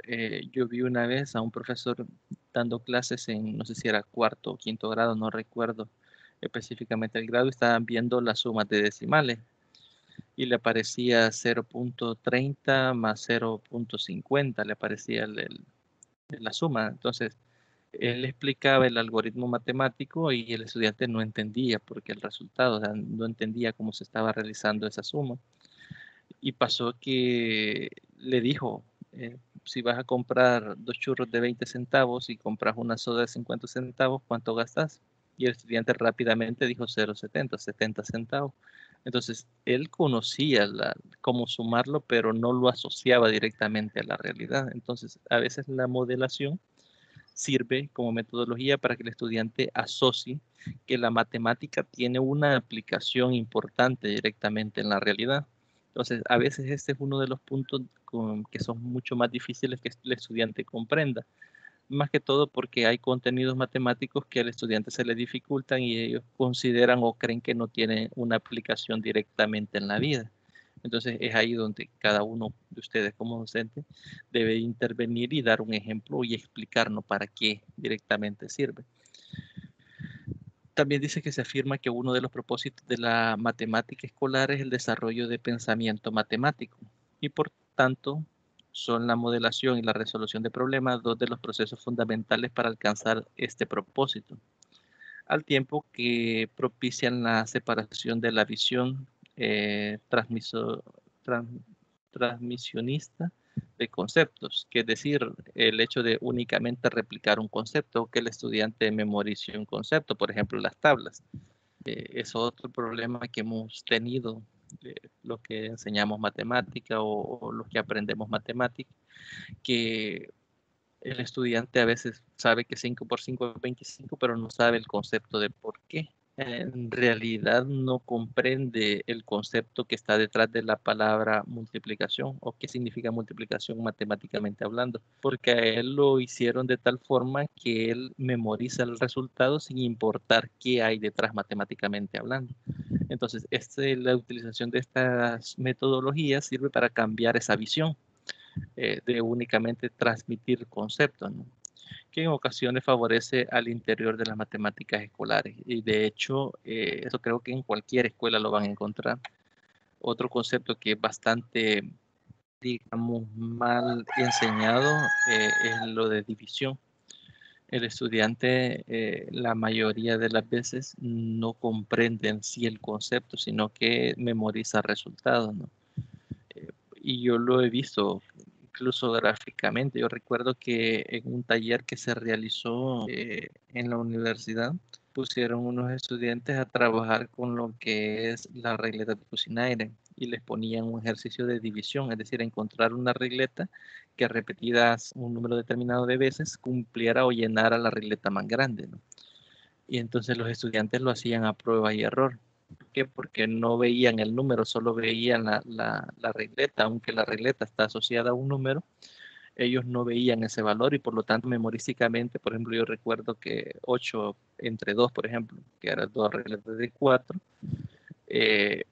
yo vi una vez a un profesor dando clases en, no sé si era cuarto o quinto grado, no recuerdo específicamente el grado, estaban viendo las sumas de decimales y le aparecía 0.30 más 0.50, le aparecía la suma. Entonces, él explicaba el algoritmo matemático y el estudiante no entendía porque el resultado, o sea, no entendía cómo se estaba realizando esa suma. Y pasó que le dijo, si vas a comprar 2 churros de 20 centavos y compras una soda de 50 centavos, ¿cuánto gastas? Y el estudiante rápidamente dijo 0,70, 70 centavos. Entonces, él conocía cómo sumarlo, pero no lo asociaba directamente a la realidad. Entonces, a veces la modelación sirve como metodología para que el estudiante asocie que la matemática tiene una aplicación importante directamente en la realidad. Entonces, a veces este es uno de los puntos que son mucho más difíciles que el estudiante comprenda. Más que todo porque hay contenidos matemáticos que al estudiante se le dificultan y ellos consideran o creen que no tienen una aplicación directamente en la vida. Entonces es ahí donde cada uno de ustedes como docente debe intervenir y dar un ejemplo y explicarnos para qué directamente sirve. También dice que se afirma que uno de los propósitos de la matemática escolar es el desarrollo de pensamiento matemático y por tanto son la modelación y la resolución de problemas dos de los procesos fundamentales para alcanzar este propósito, al tiempo que propician la separación de la visión transmiso, tran, transmisionista de conceptos, que es decir, el hecho de únicamente replicar un concepto, que el estudiante memorice un concepto, por ejemplo, las tablas. Es otro problema que hemos tenido, los que enseñamos matemática o los que aprendemos matemática, que el estudiante a veces sabe que 5 por 5 es 25, pero no sabe el concepto de por qué. En realidad no comprende el concepto que está detrás de la palabra multiplicación o qué significa multiplicación matemáticamente hablando, porque a él lo hicieron de tal forma que él memoriza el resultado sin importar qué hay detrás matemáticamente hablando. Entonces, la utilización de estas metodologías sirve para cambiar esa visión de únicamente transmitir conceptos, ¿no? Que en ocasiones favorece al interior de las matemáticas escolares. Y de hecho, eso creo que en cualquier escuela lo van a encontrar. Otro concepto que es bastante, digamos, mal enseñado es lo de división. El estudiante, la mayoría de las veces, no comprende en sí el concepto, sino que memoriza resultados, ¿no? Y yo lo he visto incluso gráficamente. Yo recuerdo que en un taller que se realizó en la universidad, pusieron unos estudiantes a trabajar con lo que es la regleta de Cucinare y les ponían un ejercicio de división, es decir, encontrar una regleta que repetidas un número determinado de veces cumpliera o llenara la regleta más grande, ¿no? Y entonces los estudiantes lo hacían a prueba y error. ¿Por qué? Porque no veían el número, solo veían la regleta, aunque la regleta está asociada a un número, ellos no veían ese valor y por lo tanto memorísticamente, por ejemplo, yo recuerdo que 8 entre 2, por ejemplo, que eran dos regletas de 4, eh,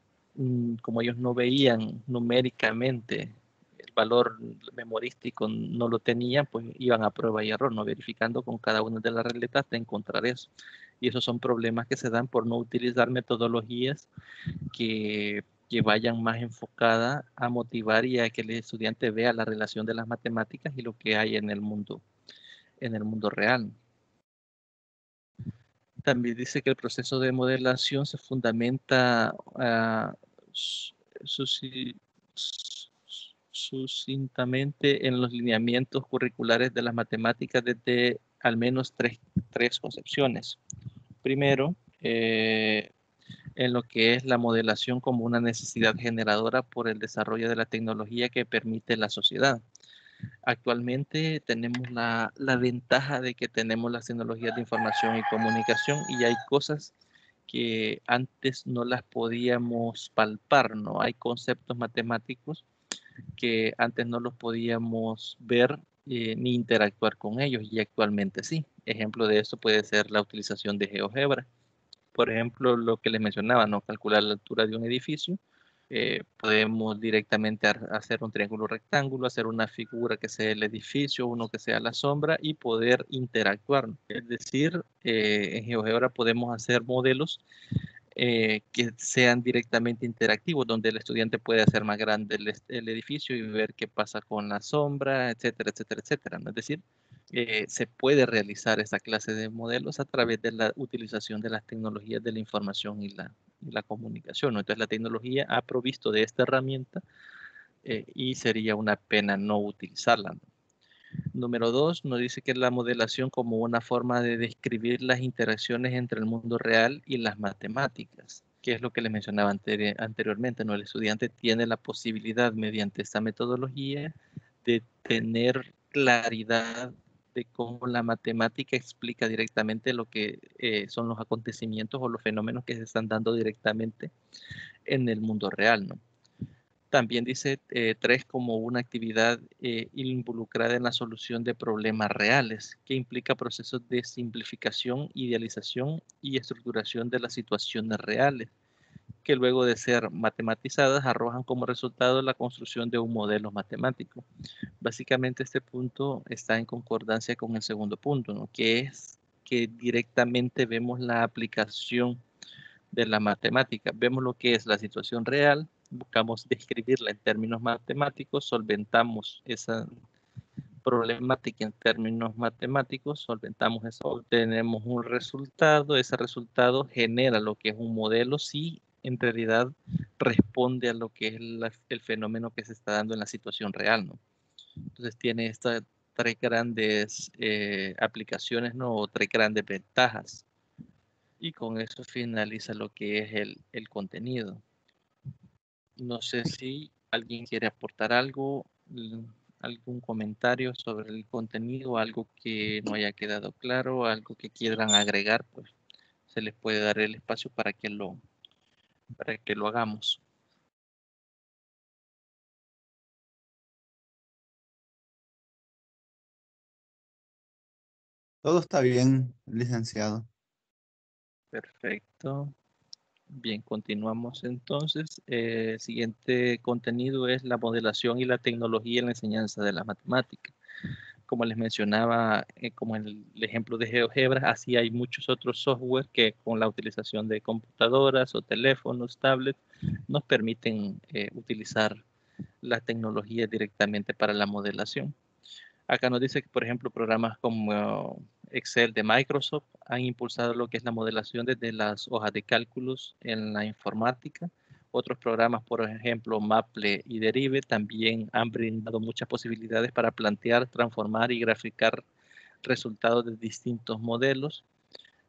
como ellos no veían numéricamente el valor memorístico, no lo tenían, pues iban a prueba y error, no verificando con cada una de las regletas hasta encontrar eso. Y esos son problemas que se dan por no utilizar metodologías que vayan más enfocadas a motivar y a que el estudiante vea la relación de las matemáticas y lo que hay en el mundo real. También dice que el proceso de modelación se fundamenta sucintamente en los lineamientos curriculares de las matemáticas desde al menos tres concepciones. Primero, en lo que es la modelación como una necesidad generadora por el desarrollo de la tecnología que permite la sociedad. Actualmente tenemos la ventaja de que tenemos las tecnologías de información y comunicación y hay cosas que antes no las podíamos palpar, ¿no? Hay conceptos matemáticos que antes no los podíamos ver ni interactuar con ellos y actualmente sí. ejemplo de esto puede ser la utilización de GeoGebra. Por ejemplo, lo que les mencionaba, ¿no? Calcular la altura de un edificio. Podemos directamente hacer un triángulo rectángulo, hacer una figura que sea el edificio, uno que sea la sombra y poder interactuar, ¿no? Es decir, en GeoGebra podemos hacer modelos que sean directamente interactivos, donde el estudiante puede hacer más grande el edificio y ver qué pasa con la sombra, etcétera, etcétera, etcétera, ¿no? Es decir, se puede realizar esa clase de modelos a través de la utilización de las tecnologías de la información y la comunicación, ¿no? Entonces la tecnología ha provisto de esta herramienta y sería una pena no utilizarla, ¿no? Número 2, nos dice que es la modelación como una forma de describir las interacciones entre el mundo real y las matemáticas, que es lo que les mencionaba anteriormente, ¿no? El estudiante tiene la posibilidad mediante esta metodología de tener claridad de cómo la matemática explica directamente lo que son los acontecimientos o los fenómenos que se están dando directamente en el mundo real, ¿no? También dice 3 como una actividad involucrada en la solución de problemas reales, que implica procesos de simplificación, idealización y estructuración de las situaciones reales, que luego de ser matematizadas arrojan como resultado la construcción de un modelo matemático. Básicamente este punto está en concordancia con el segundo punto, ¿no? Que es que directamente vemos la aplicación de la matemática. Vemos lo que es la situación real, buscamos describirla en términos matemáticos, solventamos esa problemática en términos matemáticos, solventamos eso, obtenemos un resultado, ese resultado genera lo que es un modelo, si en realidad responde a lo que es el fenómeno que se está dando en la situación real, ¿no? Entonces tiene estas tres grandes aplicaciones, ¿no? O tres grandes ventajas. Y con eso finaliza lo que es el contenido. No sé si alguien quiere aportar algo, algún comentario sobre el contenido, algo que no haya quedado claro, algo que quieran agregar, pues se les puede dar el espacio para que lo hagamos. Todo está bien, licenciado. Perfecto. Bien, continuamos entonces. El siguiente contenido es la modelación y la tecnología en la enseñanza de la matemática. Como les mencionaba, como en el ejemplo de GeoGebra, así hay muchos otros software que con la utilización de computadoras o teléfonos, tablets, nos permiten utilizar la tecnología directamente para la modelación. Acá nos dice que, por ejemplo, programas como Excel de Microsoft han impulsado lo que es la modelación desde las hojas de cálculos en la informática. Otros programas, por ejemplo, Maple y Derive, también han brindado muchas posibilidades para plantear, transformar y graficar resultados de distintos modelos,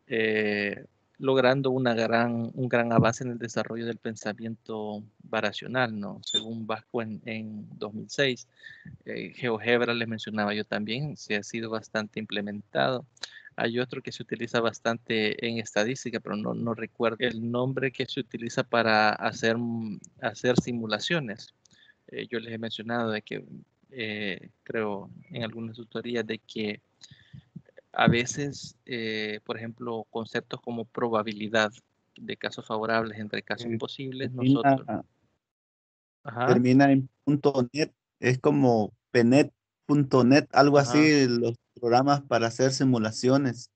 eh, logrando un gran avance en el desarrollo del pensamiento variacional, ¿no? Según Vasco en 2006. GeoGebra les mencionaba yo también, se ha sido bastante implementado. Hay otro que se utiliza bastante en estadística, pero no recuerdo el nombre que se utiliza para hacer simulaciones. Yo les he mencionado de que creo en algunas tutorías de que a veces, por ejemplo, conceptos como probabilidad de casos favorables entre casos Eh, posibles, termina, nosotros. Ajá, termina en .net, es como penet.net, algo ajá. así, los programas para hacer simulaciones.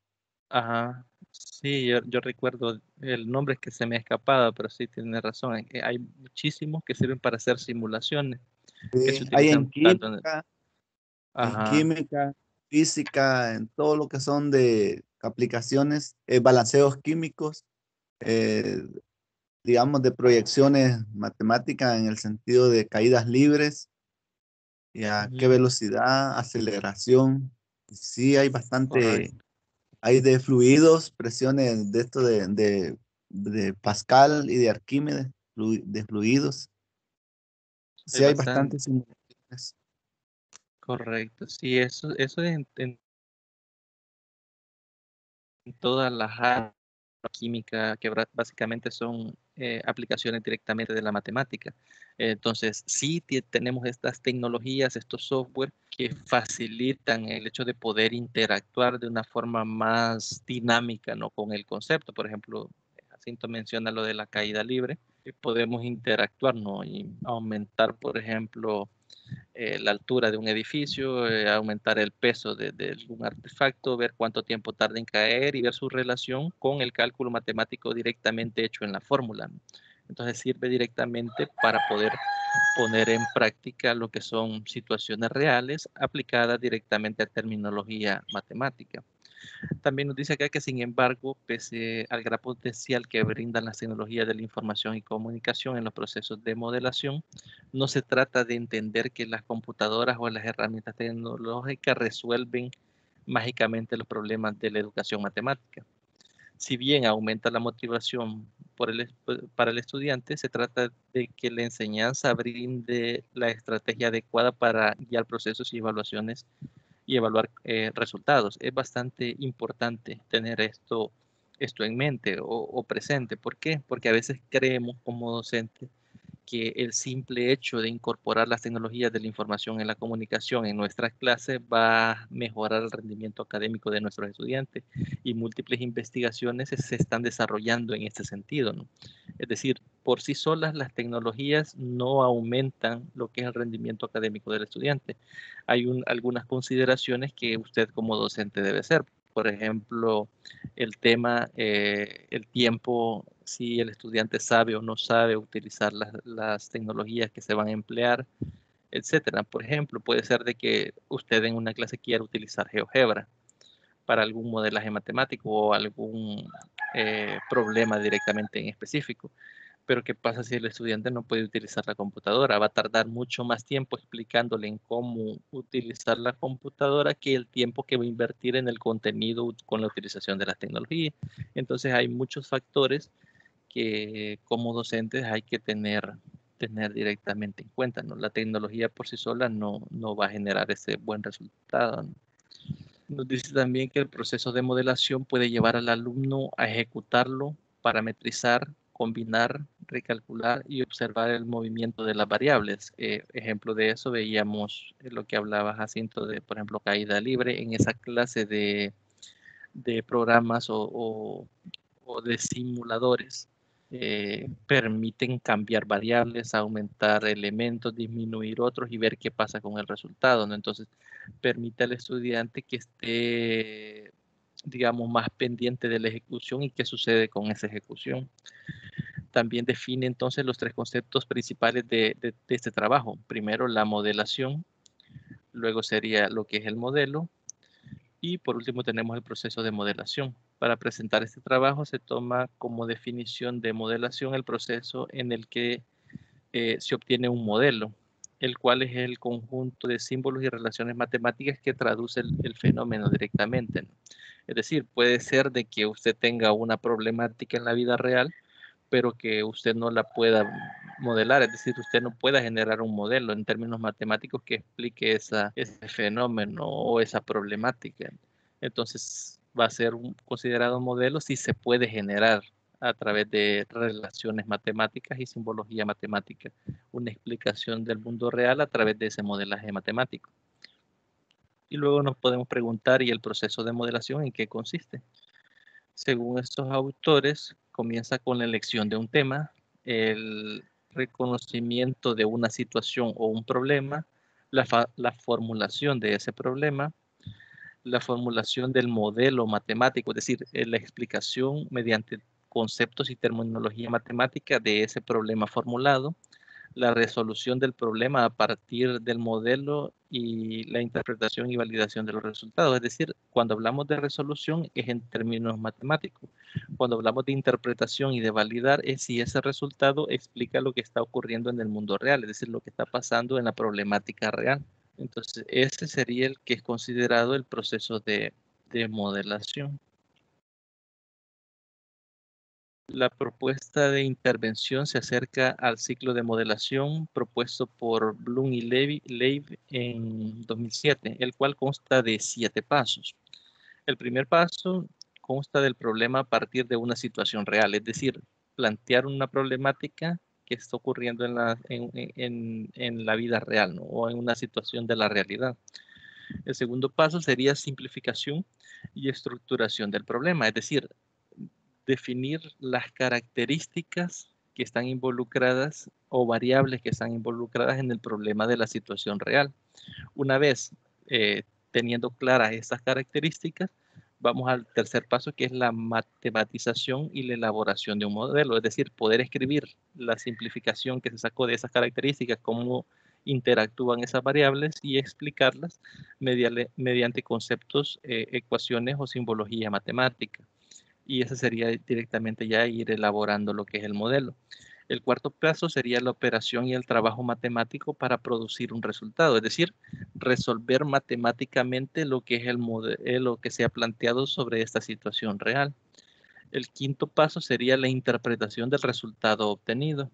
Ajá, sí, yo recuerdo el nombre que se me ha escapado, pero sí tiene razón. Hay muchísimos que sirven para hacer simulaciones que se Sí, hay utilizan tanto en... en Ajá, química, física, en todo lo que son de aplicaciones, balanceos químicos, eh, digamos, de proyecciones matemáticas en el sentido de caídas libres y a qué ujú, velocidad, aceleración. Sí, hay bastante, correcto. hay de fluidos, presiones de esto de Pascal y de Arquímedes, de fluidos. Hay Sí, hay bastante, bastantes simulaciones. correcto. Sí, eso es en todas las áreas química que básicamente son aplicaciones directamente de la matemática. Entonces, sí tenemos estas tecnologías, estos software que facilitan el hecho de poder interactuar de una forma más dinámica, ¿no? Con el concepto. Por ejemplo, Jacinto menciona lo de la caída libre. Podemos interactuar, ¿no? Y aumentar, por ejemplo, la altura de un edificio, aumentar el peso de un artefacto, ver cuánto tiempo tarda en caer y ver su relación con el cálculo matemático directamente hecho en la fórmula. Entonces sirve directamente para poder poner en práctica lo que son situaciones reales aplicadas directamente a terminología matemática. También nos dice acá que, sin embargo, pese al gran potencial que brindan las tecnologías de la información y comunicación en los procesos de modelación, no se trata de entender que las computadoras o las herramientas tecnológicas resuelven mágicamente los problemas de la educación matemática. Si bien aumenta la motivación para el estudiante, se trata de que la enseñanza brinde la estrategia adecuada para guiar procesos y evaluaciones y evaluar resultados. Es bastante importante tener esto en mente o presente. ¿Por qué? Porque a veces creemos como docentes que el simple hecho de incorporar las tecnologías de la información en la comunicación en nuestras clases va a mejorar el rendimiento académico de nuestros estudiantes, y múltiples investigaciones se están desarrollando en este sentido, ¿no? Es decir, por sí solas las tecnologías no aumentan lo que es el rendimiento académico del estudiante. Hay algunas consideraciones que usted como docente debe hacer. Por ejemplo, el tema, el tiempo, si el estudiante sabe o no sabe utilizar las tecnologías que se van a emplear, etcétera. Por ejemplo, puede ser de que usted en una clase quiera utilizar GeoGebra para algún modelaje matemático o algún problema directamente en específico. Pero ¿qué pasa si el estudiante no puede utilizar la computadora? Va a tardar mucho más tiempo explicándole en cómo utilizar la computadora que el tiempo que va a invertir en el contenido con la utilización de las tecnologías. Entonces hay muchos factores que como docentes hay que tener directamente en cuenta, ¿no? La tecnología por sí sola no va a generar ese buen resultado, ¿no? Nos dice también que el proceso de modelación puede llevar al alumno a ejecutarlo, parametrizar, combinar, recalcular y observar el movimiento de las variables. Ejemplo de eso veíamos lo que hablaba Jacinto de, por ejemplo, caída libre en esa clase de programas o de simuladores. Permiten cambiar variables, aumentar elementos, disminuir otros y ver qué pasa con el resultado, ¿no? Entonces, permite al estudiante que esté, digamos, más pendiente de la ejecución y qué sucede con esa ejecución. También define entonces los tres conceptos principales de este trabajo. Primero, la modelación, luego sería lo que es el modelo, y por último tenemos el proceso de modelación. Para presentar este trabajo se toma como definición de modelación el proceso en el que se obtiene un modelo, el cual es el conjunto de símbolos y relaciones matemáticas que traduce el fenómeno directamente, ¿no? Es decir, puede ser de que usted tenga una problemática en la vida real, pero que usted no la pueda modelar, es decir, usted no pueda generar un modelo en términos matemáticos que explique ese fenómeno o esa problemática. Entonces, va a ser considerado un modelo si se puede generar a través de relaciones matemáticas y simbología matemática, una explicación del mundo real a través de ese modelaje matemático. Y luego nos podemos preguntar, ¿y el proceso de modelación en qué consiste? Según estos autores, comienza con la elección de un tema, el reconocimiento de una situación o un problema, la formulación de ese problema, la formulación del modelo matemático, es decir, la explicación mediante conceptos y terminología matemática de ese problema formulado, la resolución del problema a partir del modelo y la interpretación y validación de los resultados. Es decir, cuando hablamos de resolución es en términos matemáticos. Cuando hablamos de interpretación y de validar es si ese resultado explica lo que está ocurriendo en el mundo real, es decir, lo que está pasando en la problemática real. Entonces, ese sería el que es considerado el proceso de modelación. La propuesta de intervención se acerca al ciclo de modelación propuesto por Bloom y Leib en 2007, el cual consta de 7 pasos. El primer paso consta del problema a partir de una situación real, es decir, plantear una problemática que está ocurriendo en la vida real, ¿no? O en una situación de la realidad. El segundo paso sería simplificación y estructuración del problema, es decir, definir las características que están involucradas o variables que están involucradas en el problema de la situación real. Una vez teniendo claras estas características, vamos al tercer paso, que es la matematización y la elaboración de un modelo, es decir, poder escribir la simplificación que se sacó de esas características, cómo interactúan esas variables y explicarlas mediante conceptos, ecuaciones o simbología matemática. Y ese sería directamente ya ir elaborando lo que es el modelo. El cuarto paso sería la operación y el trabajo matemático para producir un resultado, es decir, resolver matemáticamente lo que es el modelo que se ha planteado sobre esta situación real. El quinto paso sería la interpretación del resultado obtenido.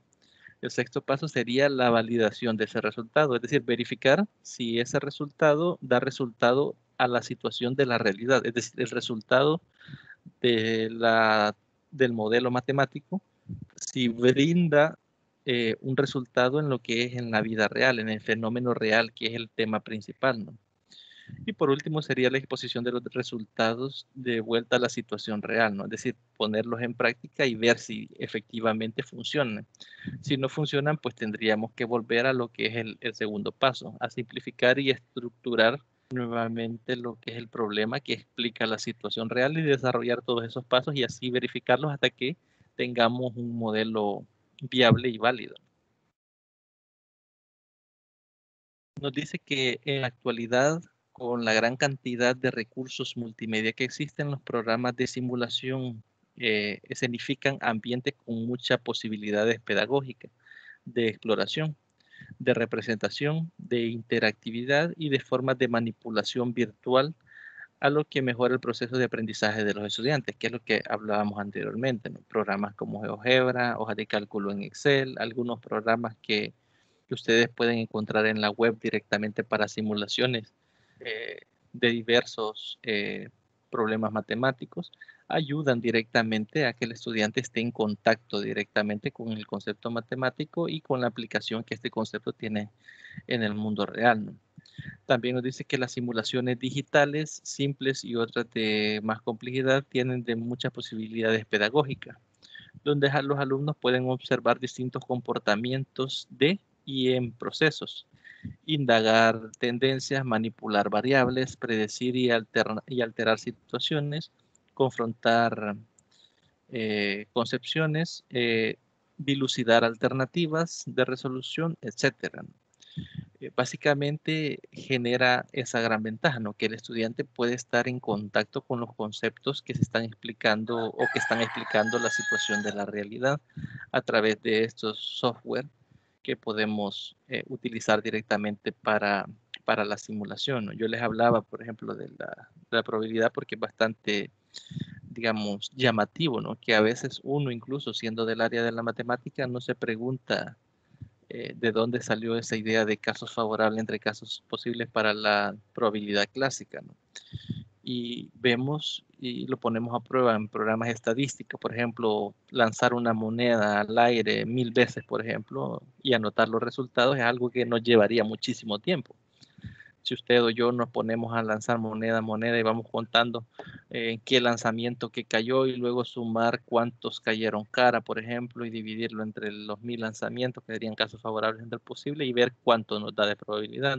El sexto paso sería la validación de ese resultado, es decir, verificar si ese resultado da resultado a la situación de la realidad, es decir, el resultado del modelo matemático, si brinda un resultado en lo que es en la vida real, en el fenómeno real, que es el tema principal, ¿no? Y por último sería la exposición de los resultados de vuelta a la situación real, ¿no? Es decir, ponerlos en práctica y ver si efectivamente funcionan. Si no funcionan, pues tendríamos que volver a lo que es el segundo paso, a simplificar y estructurar nuevamente lo que es el problema que explica la situación real y desarrollar todos esos pasos y así verificarlos hasta que tengamos un modelo viable y válido. Nos dice que en la actualidad, con la gran cantidad de recursos multimedia que existen, los programas de simulación escenifican ambientes con muchas posibilidades pedagógicas de exploración, de representación, de interactividad y de formas de manipulación virtual, a lo que mejora el proceso de aprendizaje de los estudiantes, que es lo que hablábamos anteriormente, ¿no? Programas como GeoGebra, hojas de cálculo en Excel, algunos programas que ustedes pueden encontrar en la web directamente para simulaciones de diversos problemas matemáticos, ayudan directamente a que el estudiante esté en contacto directamente con el concepto matemático y con la aplicación que este concepto tiene en el mundo real, ¿no? También nos dice que las simulaciones digitales simples y otras de más complejidad tienen de muchas posibilidades pedagógicas, donde los alumnos pueden observar distintos comportamientos de y en procesos, indagar tendencias, manipular variables, predecir y alterar situaciones, confrontar concepciones, dilucidar alternativas de resolución, etcétera. Básicamente genera esa gran ventaja, ¿no? Que el estudiante puede estar en contacto con los conceptos que se están explicando o que están explicando la situación de la realidad a través de estos software que podemos utilizar directamente para la simulación, ¿no? Yo les hablaba, por ejemplo, de la probabilidad porque es bastante, digamos, llamativo, ¿no? Que a veces uno, incluso siendo del área de la matemática, no se pregunta de dónde salió esa idea de casos favorables entre casos posibles para la probabilidad clásica, ¿no? Y vemos y lo ponemos a prueba en programas estadísticos, por ejemplo, lanzar una moneda al aire 1000 veces, por ejemplo, y anotar los resultados es algo que nos llevaría muchísimo tiempo. Si usted o yo nos ponemos a lanzar moneda a moneda y vamos contando en qué lanzamiento que cayó y luego sumar cuántos cayeron cara, por ejemplo, y dividirlo entre los 1000 lanzamientos, que serían casos favorables entre el posible, y ver cuánto nos da de probabilidad.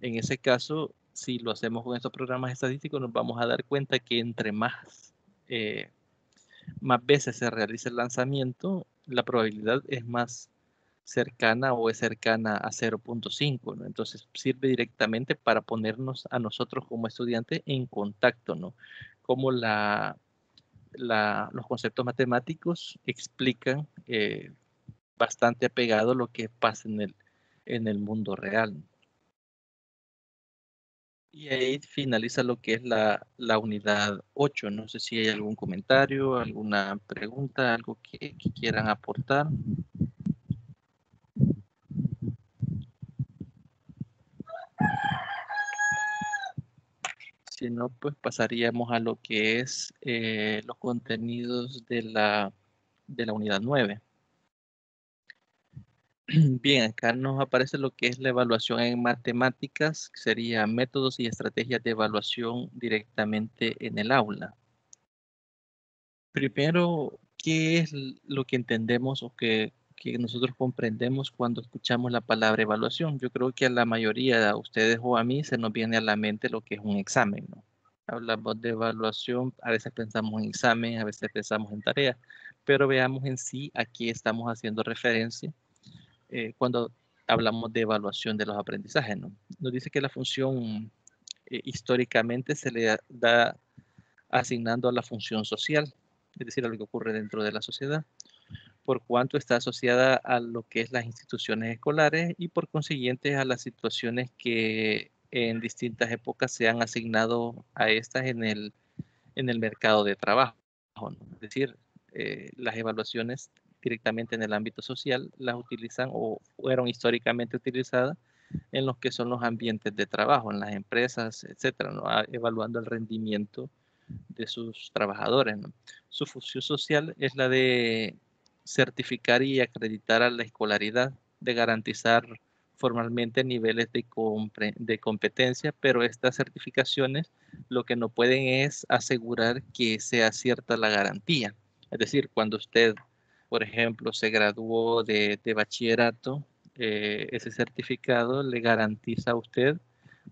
En ese caso, si lo hacemos con estos programas estadísticos, nos vamos a dar cuenta que entre eh, más veces se realiza el lanzamiento, la probabilidad es más cercana o es cercana a 0.5, ¿no? Entonces sirve directamente para ponernos a nosotros como estudiantes en contacto, ¿no? Como los conceptos matemáticos explican bastante apegado lo que pasa en el mundo real. Y ahí finaliza lo que es la unidad 8. No sé si hay algún comentario, alguna pregunta, algo que quieran aportar. Si no, pues pasaríamos a lo que es los contenidos de la de la unidad 9. Bien, acá nos aparece lo que es la evaluación en matemáticas, que sería métodos y estrategias de evaluación directamente en el aula. Primero, ¿qué es lo que entendemos o que nosotros comprendemos cuando escuchamos la palabra evaluación? Yo creo que a la mayoría de ustedes o a mí se nos viene a la mente lo que es un examen, ¿no? Hablamos de evaluación, a veces pensamos en examen, a veces pensamos en tarea, pero veamos en sí a qué estamos haciendo referencia cuando hablamos de evaluación de los aprendizajes, ¿no? Nos dice que la función históricamente se le da asignando a la función social, es decir, a lo que ocurre dentro de la sociedad, por cuanto está asociada a lo que es las instituciones escolares y por consiguiente a las situaciones que en distintas épocas se han asignado a estas en el mercado de trabajo, ¿no? Es decir, las evaluaciones directamente en el ámbito social las utilizan o fueron históricamente utilizadas en los que son los ambientes de trabajo, en las empresas, etcétera, ¿no? Evaluando el rendimiento de sus trabajadores, ¿no? Su función social es la de certificar y acreditar a la escolaridad, de garantizar formalmente niveles de competencia, pero estas certificaciones lo que no pueden es asegurar que sea cierta la garantía. Es decir, cuando usted, por ejemplo, se graduó de bachillerato, ese certificado le garantiza a usted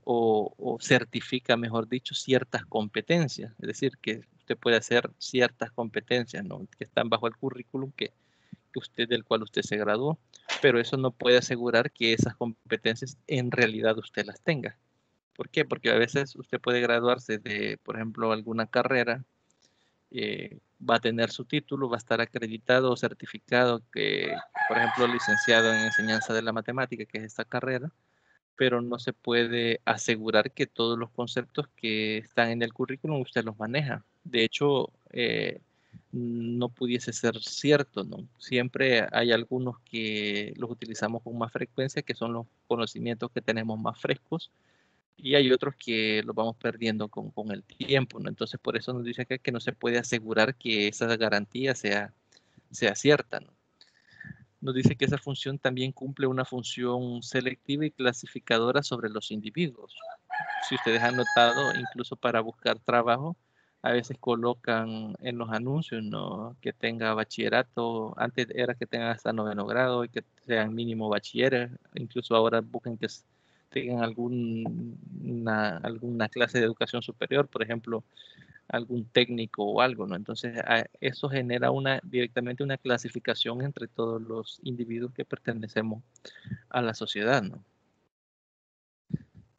o certifica, mejor dicho, ciertas competencias. Es decir, que usted puede hacer ciertas competencias, ¿no? Que están bajo el currículum del cual usted se graduó, pero eso no puede asegurar que esas competencias en realidad usted las tenga. ¿Por qué? Porque a veces usted puede graduarse de, por ejemplo, alguna carrera, va a tener su título, va a estar acreditado o certificado que, por ejemplo, licenciado en enseñanza de la matemática, que es esta carrera, pero no se puede asegurar que todos los conceptos que están en el currículum usted los maneja. De hecho, no pudiese ser cierto, ¿no? Siempre hay algunos que los utilizamos con más frecuencia, que son los conocimientos que tenemos más frescos, y hay otros que los vamos perdiendo con el tiempo, ¿no? Entonces, por eso nos dice acá que no se puede asegurar que esa garantía sea cierta, ¿no? Nos dice que esa función también cumple una función selectiva y clasificadora sobre los individuos. Si ustedes han notado, incluso para buscar trabajo, a veces colocan en los anuncios, ¿no? Que tenga bachillerato, antes era que tengan hasta 9º grado y que sean mínimo bachilleres, incluso ahora buscan que tengan alguna clase de educación superior, por ejemplo, algún técnico o algo, ¿no? Entonces, eso genera directamente una clasificación entre todos los individuos que pertenecemos a la sociedad, ¿no?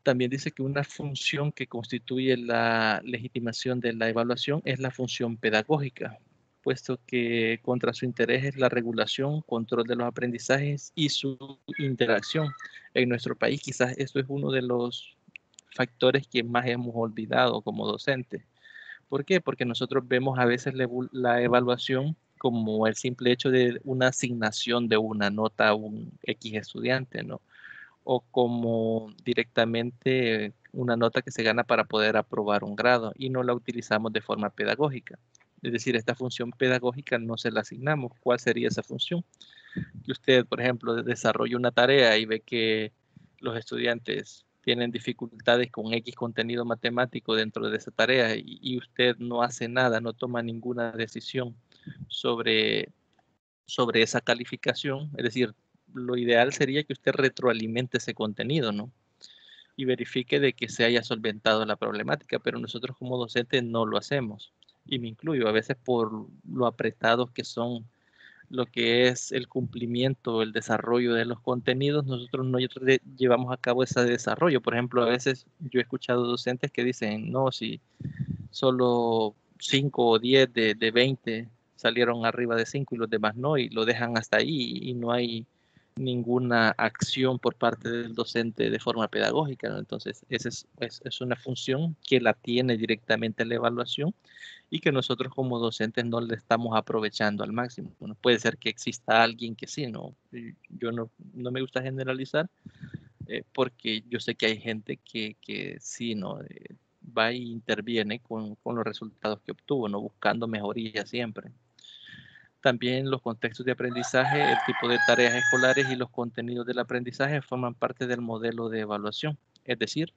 También dice que una función que constituye la legitimación de la evaluación es la función pedagógica, puesto que contra su interés es la regulación, control de los aprendizajes y su interacción. En nuestro país quizás esto es uno de los factores que más hemos olvidado como docentes. ¿Por qué? Porque nosotros vemos a veces la evaluación como el simple hecho de una asignación de una nota a un X estudiante, ¿no? O como directamente una nota que se gana para poder aprobar un grado y no la utilizamos de forma pedagógica. Es decir, esta función pedagógica no se la asignamos. ¿Cuál sería esa función? Que usted, por ejemplo, desarrolle una tarea y ve que los estudiantes tienen dificultades con X contenido matemático dentro de esa tarea y usted no hace nada, no toma ninguna decisión sobre, sobre esa calificación. Es decir, lo ideal sería que usted retroalimente ese contenido, ¿no? Y verifique de que se haya solventado la problemática, pero nosotros como docentes no lo hacemos. Y me incluyo, a veces por lo apretados que son lo que es el cumplimiento, el desarrollo de los contenidos, nosotros no llevamos a cabo ese desarrollo. Por ejemplo, a veces yo he escuchado docentes que dicen, no, si solo 5 o 10 de 20 salieron arriba de 5 y los demás no, y lo dejan hasta ahí y no hay ninguna acción por parte del docente de forma pedagógica, ¿no? Entonces, esa es una función que la tiene directamente la evaluación y que nosotros como docentes no le estamos aprovechando al máximo. Bueno, puede ser que exista alguien que sí, ¿no? Yo no me gusta generalizar porque yo sé que hay gente que sí, ¿no? Va y interviene con los resultados que obtuvo, ¿no? Buscando mejoría siempre. También los contextos de aprendizaje, el tipo de tareas escolares y los contenidos del aprendizaje forman parte del modelo de evaluación. Es decir,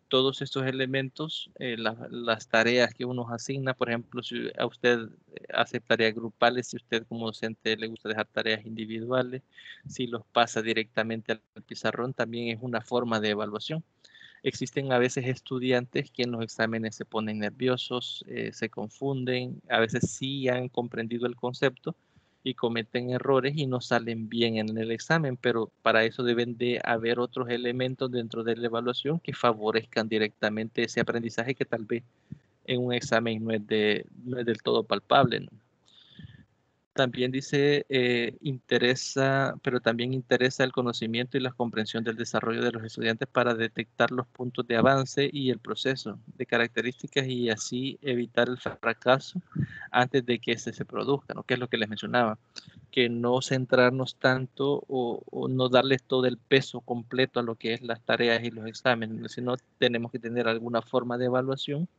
todos estos elementos, las tareas que uno asigna, por ejemplo, si a usted hace tareas grupales, si usted como docente le gusta dejar tareas individuales, si los pasa directamente al pizarrón, también es una forma de evaluación. Existen a veces estudiantes que en los exámenes se ponen nerviosos, se confunden, a veces sí han comprendido el concepto y cometen errores y no salen bien en el examen, pero para eso deben de haber otros elementos dentro de la evaluación que favorezcan directamente ese aprendizaje que tal vez en un examen no es del todo palpable, ¿no? También dice, pero también interesa el conocimiento y la comprensión del desarrollo de los estudiantes para detectar los puntos de avance y el proceso de características y así evitar el fracaso antes de que este se produzca, ¿no? Que es lo que les mencionaba, que no centrarnos tanto o no darles todo el peso completo a lo que es las tareas y los exámenes, sino tenemos que tener alguna forma de evaluación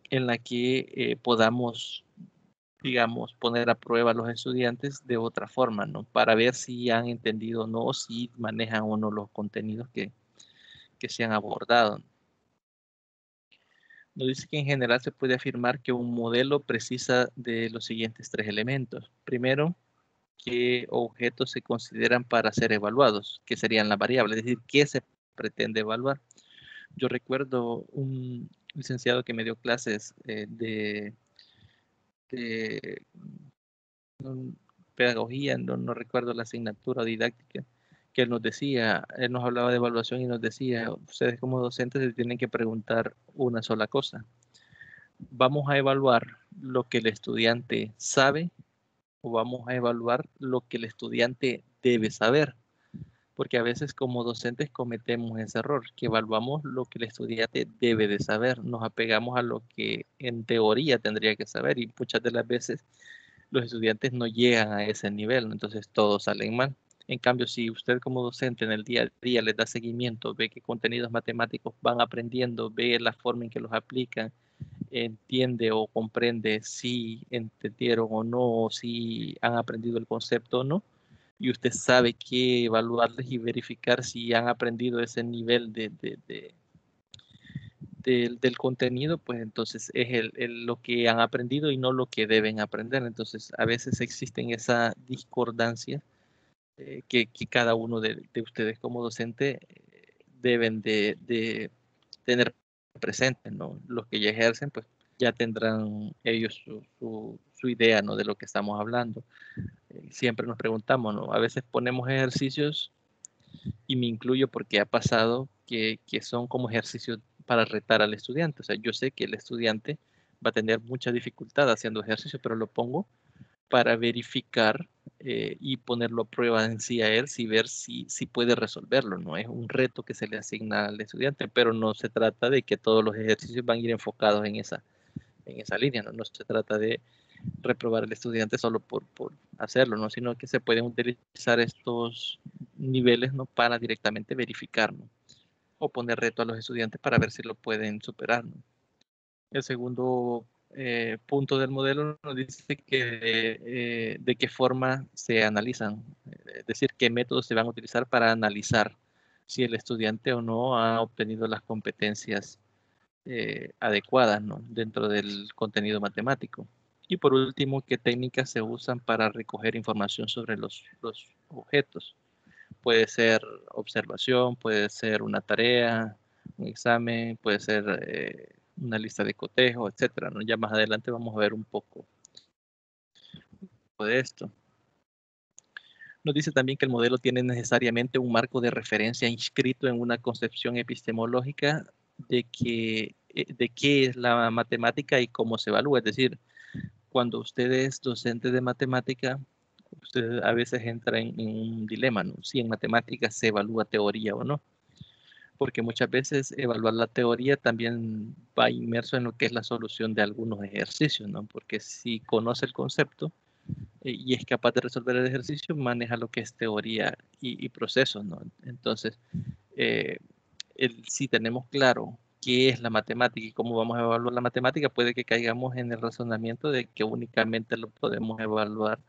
en la que podamos, digamos, poner a prueba a los estudiantes de otra forma, ¿no? Para ver si han entendido o no, o si manejan o no los contenidos que se han abordado. Nos dice que en general se puede afirmar que un modelo precisa de los siguientes tres elementos. Primero, qué objetos se consideran para ser evaluados, que serían las variables, es decir, qué se pretende evaluar. Yo recuerdo un licenciado que me dio clases de pedagogía, no recuerdo la asignatura didáctica, que él nos decía, él nos hablaba de evaluación y nos decía, ustedes como docentes se tienen que preguntar una sola cosa. ¿Vamos a evaluar lo que el estudiante sabe o vamos a evaluar lo que el estudiante debe saber? Porque a veces como docentes cometemos ese error, que evaluamos lo que el estudiante debe de saber, nos apegamos a lo que en teoría tendría que saber y muchas de las veces los estudiantes no llegan a ese nivel, ¿no? Entonces todos salen mal. En cambio, si usted como docente en el día a día les da seguimiento, ve qué contenidos matemáticos van aprendiendo, ve la forma en que los aplican, entiende o comprende si entendieron o no, o si han aprendido el concepto o no, y usted sabe qué evaluarles y verificar si han aprendido ese nivel del contenido, pues entonces es lo que han aprendido y no lo que deben aprender. Entonces, a veces existen esa discordancia que cada uno de ustedes como docente deben de tener presente, ¿no? Los que ya ejercen, pues ya tendrán ellos su idea, ¿no? De lo que estamos hablando. Siempre nos preguntamos, ¿no? A veces ponemos ejercicios y me incluyo porque ha pasado que son como ejercicios para retar al estudiante. O sea, yo sé que el estudiante va a tener mucha dificultad haciendo ejercicio, pero lo pongo para verificar y ponerlo a prueba en sí a él, si ver si puede resolverlo. No es un reto que se le asigna al estudiante, pero no se trata de que todos los ejercicios van a ir enfocados en esa línea, ¿no? No se trata de reprobar al estudiante solo por hacerlo, ¿no? Sino que se pueden utilizar estos niveles, ¿no? Para directamente verificar, ¿no? O poner reto a los estudiantes para ver si lo pueden superar, ¿no? El segundo punto del modelo nos dice que de qué forma se analizan, es decir, qué métodos se van a utilizar para analizar si el estudiante o no ha obtenido las competencias adecuadas, ¿no? Dentro del contenido matemático. Y por último, qué técnicas se usan para recoger información sobre los objetos. Puede ser observación, puede ser una tarea, un examen, puede ser una lista de cotejo, etcétera, ¿no? Ya más adelante vamos a ver un poco de esto. Nos dice también que el modelo tiene necesariamente un marco de referencia inscrito en una concepción epistemológica de qué es la matemática y cómo se evalúa. Es decir, cuando usted es docente de matemática, usted a veces entra en un dilema, ¿no? Si en matemáticas se evalúa teoría o no, porque muchas veces evaluar la teoría también va inmerso en lo que es la solución de algunos ejercicios, ¿no? Porque si conoce el concepto y es capaz de resolver el ejercicio, maneja lo que es teoría y procesos, ¿no? Entonces, si tenemos claro qué es la matemática y cómo vamos a evaluar la matemática, puede que caigamos en el razonamiento de que únicamente lo podemos evaluar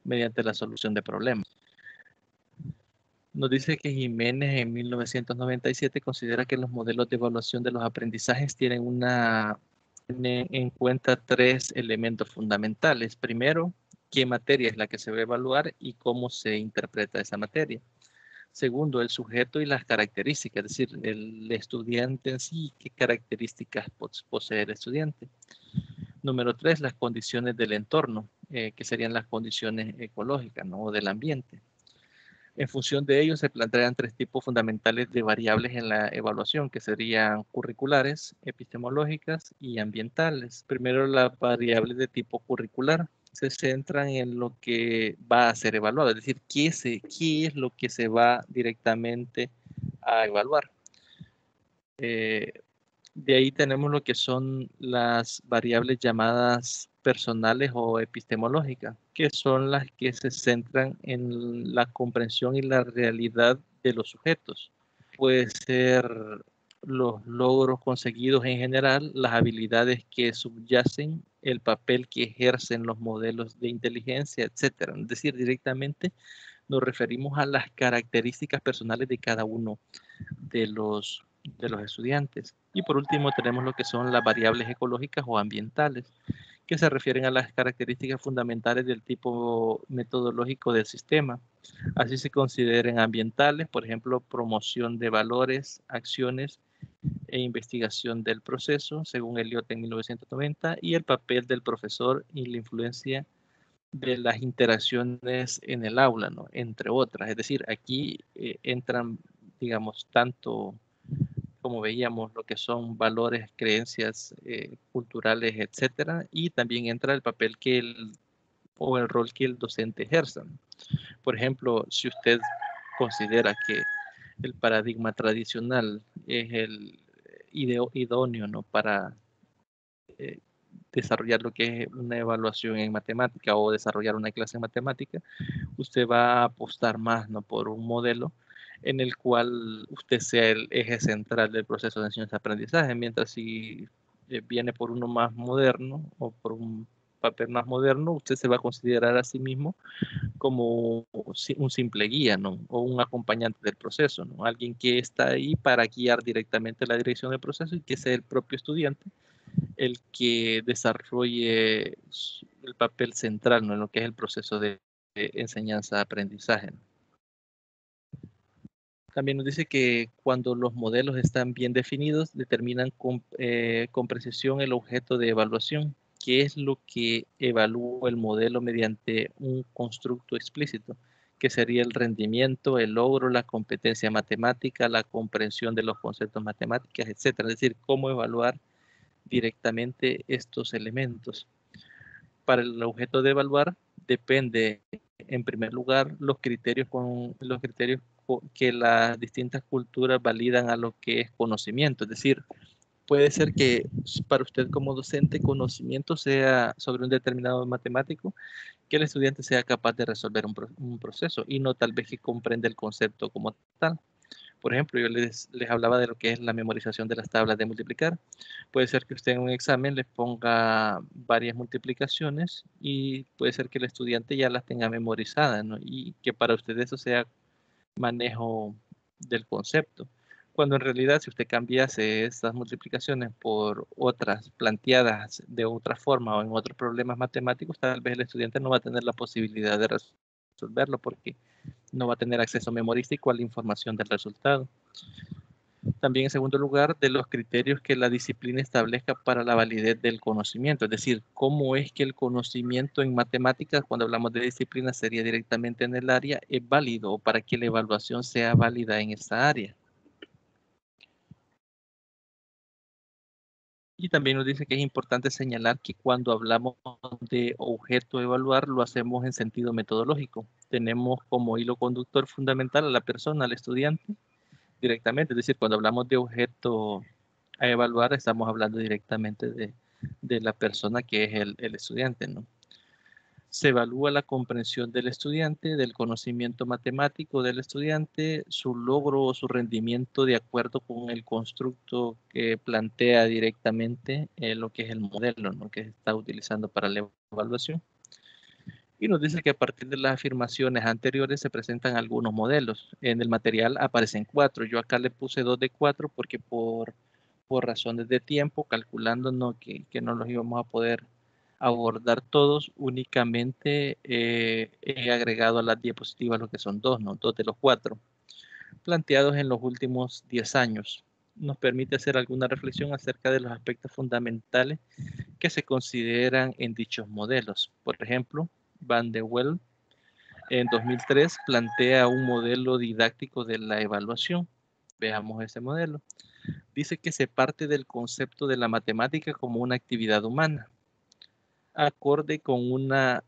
mediante la solución de problemas. Nos dice que Jiménez en 1997 considera que los modelos de evaluación de los aprendizajes tienen en cuenta 3 elementos fundamentales. Primero, qué materia es la que se va a evaluar y cómo se interpreta esa materia. Segundo, el sujeto y las características, es decir, el estudiante en sí, qué características posee el estudiante. Número 3, las condiciones del entorno, que serían las condiciones ecológicas, ¿no? O del ambiente. En función de ello, se plantean 3 tipos fundamentales de variables en la evaluación, que serían curriculares, epistemológicas y ambientales. Primero, las variables de tipo curricular se centran en lo que va a ser evaluado, es decir, qué es lo que se va directamente a evaluar. De ahí tenemos lo que son las variables llamadas personales o epistemológicas, que son las que se centran en la comprensión y la realidad de los sujetos. Puede ser los logros conseguidos en general, las habilidades que subyacen, el papel que ejercen los modelos de inteligencia, etc. Es decir, directamente nos referimos a las características personales de cada uno de los estudiantes. Y por último tenemos lo que son las variables ecológicas o ambientales, que se refieren a las características fundamentales del tipo metodológico del sistema. Así se consideran ambientales, por ejemplo, promoción de valores, acciones e investigación del proceso, según Elliott en 1990, y el papel del profesor y la influencia de las interacciones en el aula, ¿no? Entre otras. Es decir, aquí entran, digamos, tanto como veíamos, lo que son valores, creencias culturales, etcétera, y también entra el papel o el rol que el docente ejerza. Por ejemplo, si usted considera que el paradigma tradicional es el idóneo, ¿no? Para eh, desarrollar lo que es una evaluación en matemática o desarrollar una clase en matemática, usted va a apostar más, ¿no? Por un modelo en el cual usted sea el eje central del proceso de enseñanza-aprendizaje, mientras si viene por uno más moderno o por un papel más moderno, usted se va a considerar a sí mismo como un simple guía, ¿no? O un acompañante del proceso, ¿no? Alguien que está ahí para guiar directamente la dirección del proceso y que sea el propio estudiante el que desarrolle el papel central, ¿no? En lo que es el proceso de enseñanza-aprendizaje. También nos dice que cuando los modelos están bien definidos, determinan con precisión el objeto de evaluación, que es lo que evalúa el modelo mediante un constructo explícito, que sería el rendimiento, el logro, la competencia matemática, la comprensión de los conceptos matemáticos, etcétera. Es decir, cómo evaluar directamente estos elementos. Para el objeto de evaluar depende, en primer lugar, los criterios que las distintas culturas validan a lo que es conocimiento. Es decir, puede ser que para usted como docente conocimiento sea sobre un determinado matemático, que el estudiante sea capaz de resolver un proceso y no tal vez que comprenda el concepto como tal. Por ejemplo, yo les hablaba de lo que es la memorización de las tablas de multiplicar. Puede ser que usted en un examen les ponga varias multiplicaciones y puede ser que el estudiante ya las tenga memorizadas, ¿no? Y que para usted eso sea manejo del concepto. Cuando en realidad si usted cambiase estas multiplicaciones por otras planteadas de otra forma o en otros problemas matemáticos, tal vez el estudiante no va a tener la posibilidad de resolverlo porque no va a tener acceso memorístico a la información del resultado. También, en segundo lugar, de los criterios que la disciplina establezca para la validez del conocimiento, es decir, cómo es que el conocimiento en matemáticas, cuando hablamos de disciplina, sería directamente en el área, es válido o para que la evaluación sea válida en esta área. Y también nos dice que es importante señalar que cuando hablamos de objeto a evaluar, lo hacemos en sentido metodológico. Tenemos como hilo conductor fundamental a la persona, al estudiante, directamente. Es decir, cuando hablamos de objeto a evaluar, estamos hablando directamente de la persona que es el estudiante, ¿no? Se evalúa la comprensión del estudiante, del conocimiento matemático del estudiante, su logro o su rendimiento de acuerdo con el constructo que plantea directamente lo que es el modelo, ¿no?, que se está utilizando para la evaluación. Y nos dice que a partir de las afirmaciones anteriores se presentan algunos modelos. En el material aparecen 4. Yo acá le puse 2 de 4 porque por razones de tiempo, calculando, ¿no?, que no los íbamos a poder abordar todos, únicamente he agregado a las diapositivas lo que son 2, ¿no?, 2 de los 4, planteados en los últimos 10 años. Nos permite hacer alguna reflexión acerca de los aspectos fundamentales que se consideran en dichos modelos. Por ejemplo, Van de Waal en 2003 plantea un modelo didáctico de la evaluación. Veamos ese modelo. Dice que se parte del concepto de la matemática como una actividad humana, acorde con una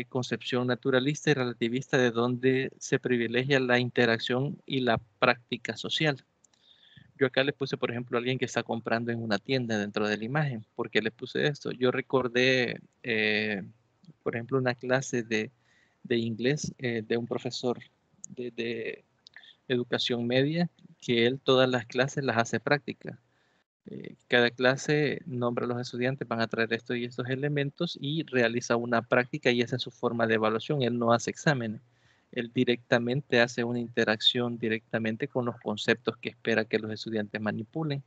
concepción naturalista y relativista de donde se privilegia la interacción y la práctica social. Yo acá le puse, por ejemplo, a alguien que está comprando en una tienda dentro de la imagen. ¿Por qué le puse esto? Yo recordé, por ejemplo, una clase de inglés de un profesor de educación media, que él todas las clases las hace prácticas. Cada clase nombra a los estudiantes, van a traer estos y estos elementos y realiza una práctica y esa es su forma de evaluación. Él no hace exámenes. Él directamente hace una interacción directamente con los conceptos que espera que los estudiantes manipulen.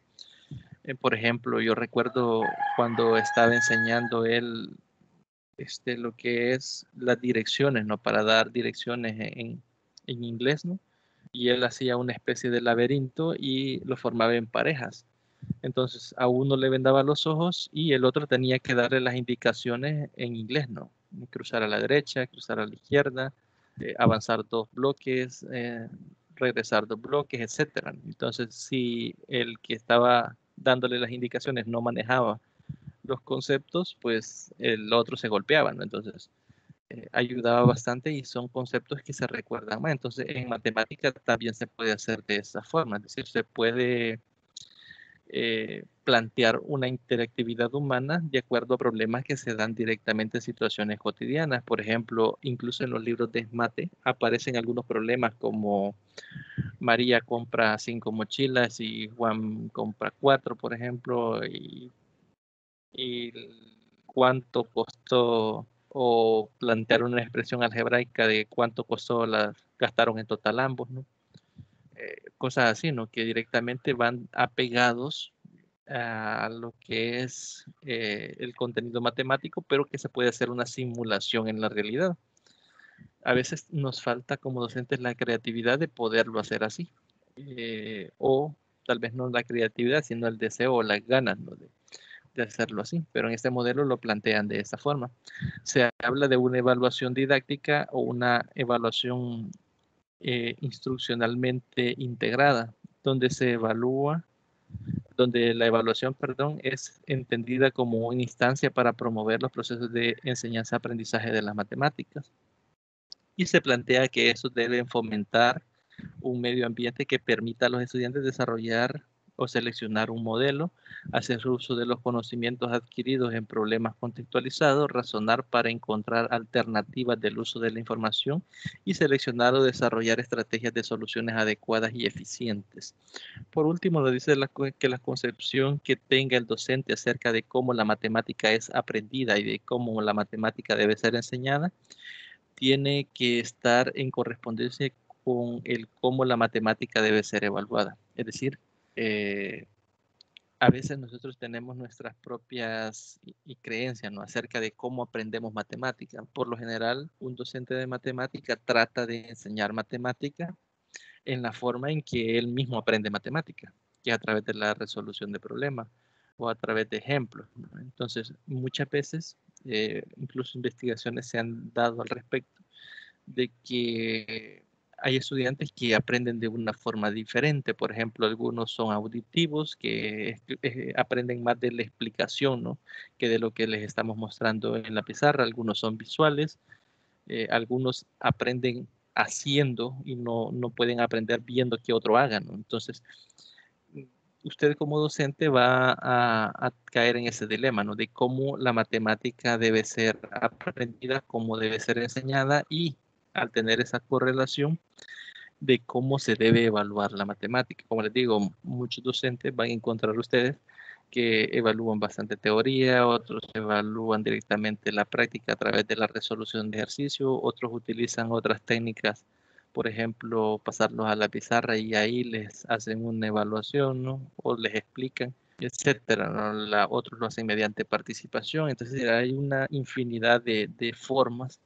Por ejemplo, yo recuerdo cuando estaba enseñando él lo que es las direcciones, ¿no?, para dar direcciones en inglés, ¿no? Y él hacía una especie de laberinto y lo formaba en parejas. Entonces a uno le vendaba los ojos y el otro tenía que darle las indicaciones en inglés, ¿no? Cruzar a la derecha, cruzar a la izquierda, avanzar 2 bloques, regresar 2 bloques, etcétera. Entonces, si el que estaba dándole las indicaciones no manejaba los conceptos, pues el otro se golpeaba, ¿no? Entonces, ayudaba bastante y son conceptos que se recuerdan más. Entonces, en matemática también se puede hacer de esa forma, es decir, se puede plantear una interactividad humana de acuerdo a problemas que se dan directamente en situaciones cotidianas. Por ejemplo, incluso en los libros de mate aparecen algunos problemas como María compra 5 mochilas y Juan compra 4, por ejemplo, y cuánto costó, o plantear una expresión algebraica de cuánto costó, gastaron en total ambos, ¿no? Cosas así, ¿no?, que directamente van apegados a lo que es el contenido matemático, pero que se puede hacer una simulación en la realidad. A veces nos falta como docentes la creatividad de poderlo hacer así, o tal vez no la creatividad, sino el deseo o las ganas, ¿no?, de hacerlo así, pero en este modelo lo plantean de esta forma. Se habla de una evaluación didáctica o una evaluación instruccionalmente integrada, donde se evalúa, donde la evaluación, perdón, es entendida como una instancia para promover los procesos de enseñanza-aprendizaje de las matemáticas. Y se plantea que eso debe fomentar un medio ambiente que permita a los estudiantes desarrollar o seleccionar un modelo, hacer uso de los conocimientos adquiridos en problemas contextualizados, razonar para encontrar alternativas del uso de la información y seleccionar o desarrollar estrategias de soluciones adecuadas y eficientes. Por último, nos dice que la concepción que tenga el docente acerca de cómo la matemática es aprendida y de cómo la matemática debe ser enseñada tiene que estar en correspondencia con el cómo la matemática debe ser evaluada. Es decir, a veces nosotros tenemos nuestras propias y creencias, ¿no?, acerca de cómo aprendemos matemática. Por lo general, un docente de matemática trata de enseñar matemática en la forma en que él mismo aprende matemática, que es a través de la resolución de problemas o a través de ejemplos, ¿no? Entonces, muchas veces, incluso investigaciones se han dado al respecto, de que hay estudiantes que aprenden de una forma diferente. Por ejemplo, algunos son auditivos, que aprenden más de la explicación, ¿no?, que de lo que les estamos mostrando en la pizarra. Algunos son visuales, algunos aprenden haciendo y no pueden aprender viendo que otro haga, ¿no? Entonces, usted como docente va a caer en ese dilema, ¿no? De cómo la matemática debe ser aprendida, cómo debe ser enseñada y al tener esa correlación de cómo se debe evaluar la matemática. Como les digo, muchos docentes van a encontrar ustedes que evalúan bastante teoría, otros evalúan directamente la práctica a través de la resolución de ejercicio, otros utilizan otras técnicas, por ejemplo, pasarlos a la pizarra y ahí les hacen una evaluación, ¿no? O les explican, etcétera, ¿no? Otros lo hacen mediante participación, entonces hay una infinidad de formas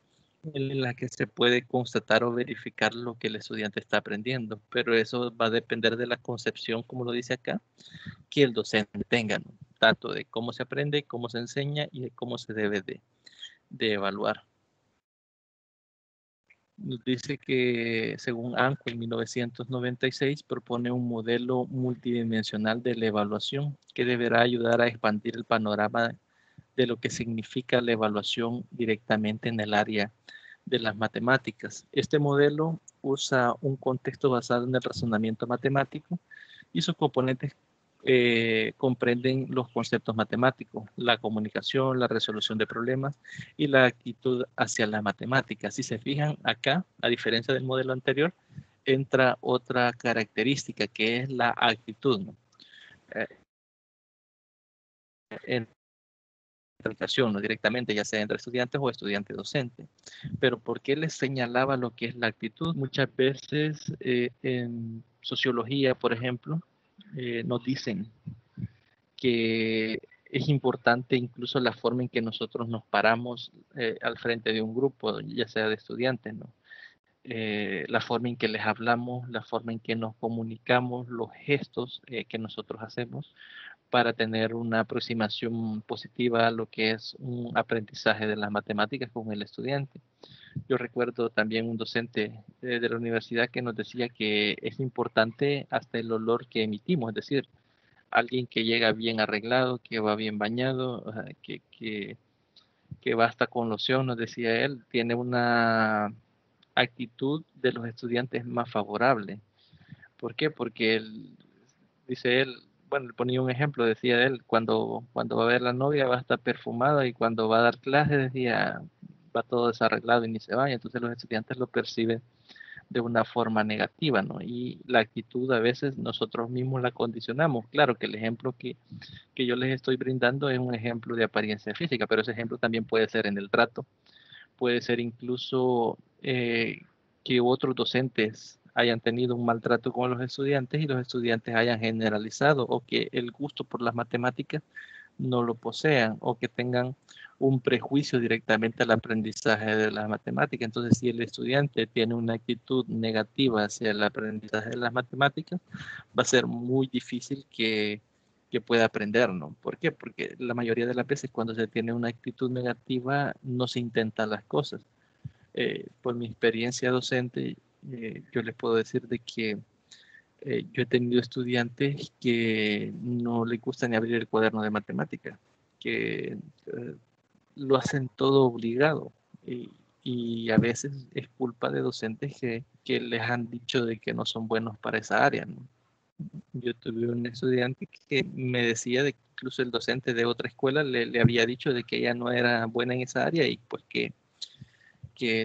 en la que se puede constatar o verificar lo que el estudiante está aprendiendo, pero eso va a depender de la concepción, como lo dice acá, que el docente tenga, ¿no? Tanto de cómo se aprende, cómo se enseña y de cómo se debe de evaluar. Nos dice que según ANCO en 1996 propone un modelo multidimensional de la evaluación que deberá ayudar a expandir el panorama de lo que significa la evaluación directamente en el área de las matemáticas. Este modelo usa un contexto basado en el razonamiento matemático y sus componentes comprenden los conceptos matemáticos, la comunicación, la resolución de problemas y la actitud hacia la matemática. Si se fijan acá, a diferencia del modelo anterior, entra otra característica que es la actitud, ¿no? En educación, ¿no? Directamente, ya sea entre estudiantes o estudiante docente. Pero ¿por qué les señalaba lo que es la actitud? Muchas veces en sociología, por ejemplo, nos dicen que es importante incluso la forma en que nosotros nos paramos al frente de un grupo, ya sea de estudiantes, ¿no? La forma en que les hablamos, la forma en que nos comunicamos, los gestos que nosotros hacemos para tener una aproximación positiva a lo que es un aprendizaje de las matemáticas con el estudiante. Yo recuerdo también un docente de la universidad que nos decía que es importante hasta el olor que emitimos, es decir, alguien que llega bien arreglado, que va bien bañado, que va hasta con loción, nos decía él, tiene una actitud de los estudiantes más favorable. ¿Por qué? Porque él, dice él, bueno, le ponía un ejemplo, decía él, cuando va a ver la novia va a estar perfumada y cuando va a dar clases decía, va todo desarreglado y ni se baña. Entonces los estudiantes lo perciben de una forma negativa, ¿no? Y la actitud a veces nosotros mismos la condicionamos. Claro que el ejemplo que yo les estoy brindando es un ejemplo de apariencia física, pero ese ejemplo también puede ser en el trato, puede ser incluso que otros docentes hayan tenido un maltrato con los estudiantes y los estudiantes hayan generalizado o que el gusto por las matemáticas no lo posean o que tengan un prejuicio directamente al aprendizaje de las matemáticas. Entonces, si el estudiante tiene una actitud negativa hacia el aprendizaje de las matemáticas, va a ser muy difícil que pueda aprender, ¿no? ¿Por qué? Porque la mayoría de las veces cuando se tiene una actitud negativa no se intentan las cosas. Por mi experiencia docente, yo les puedo decir de que yo he tenido estudiantes que no les gusta ni abrir el cuaderno de matemáticas, que lo hacen todo obligado y a veces es culpa de docentes que les han dicho de que no son buenos para esa área, ¿no? Yo tuve un estudiante que me decía de que incluso el docente de otra escuela le había dicho de que ella no era buena en esa área y pues que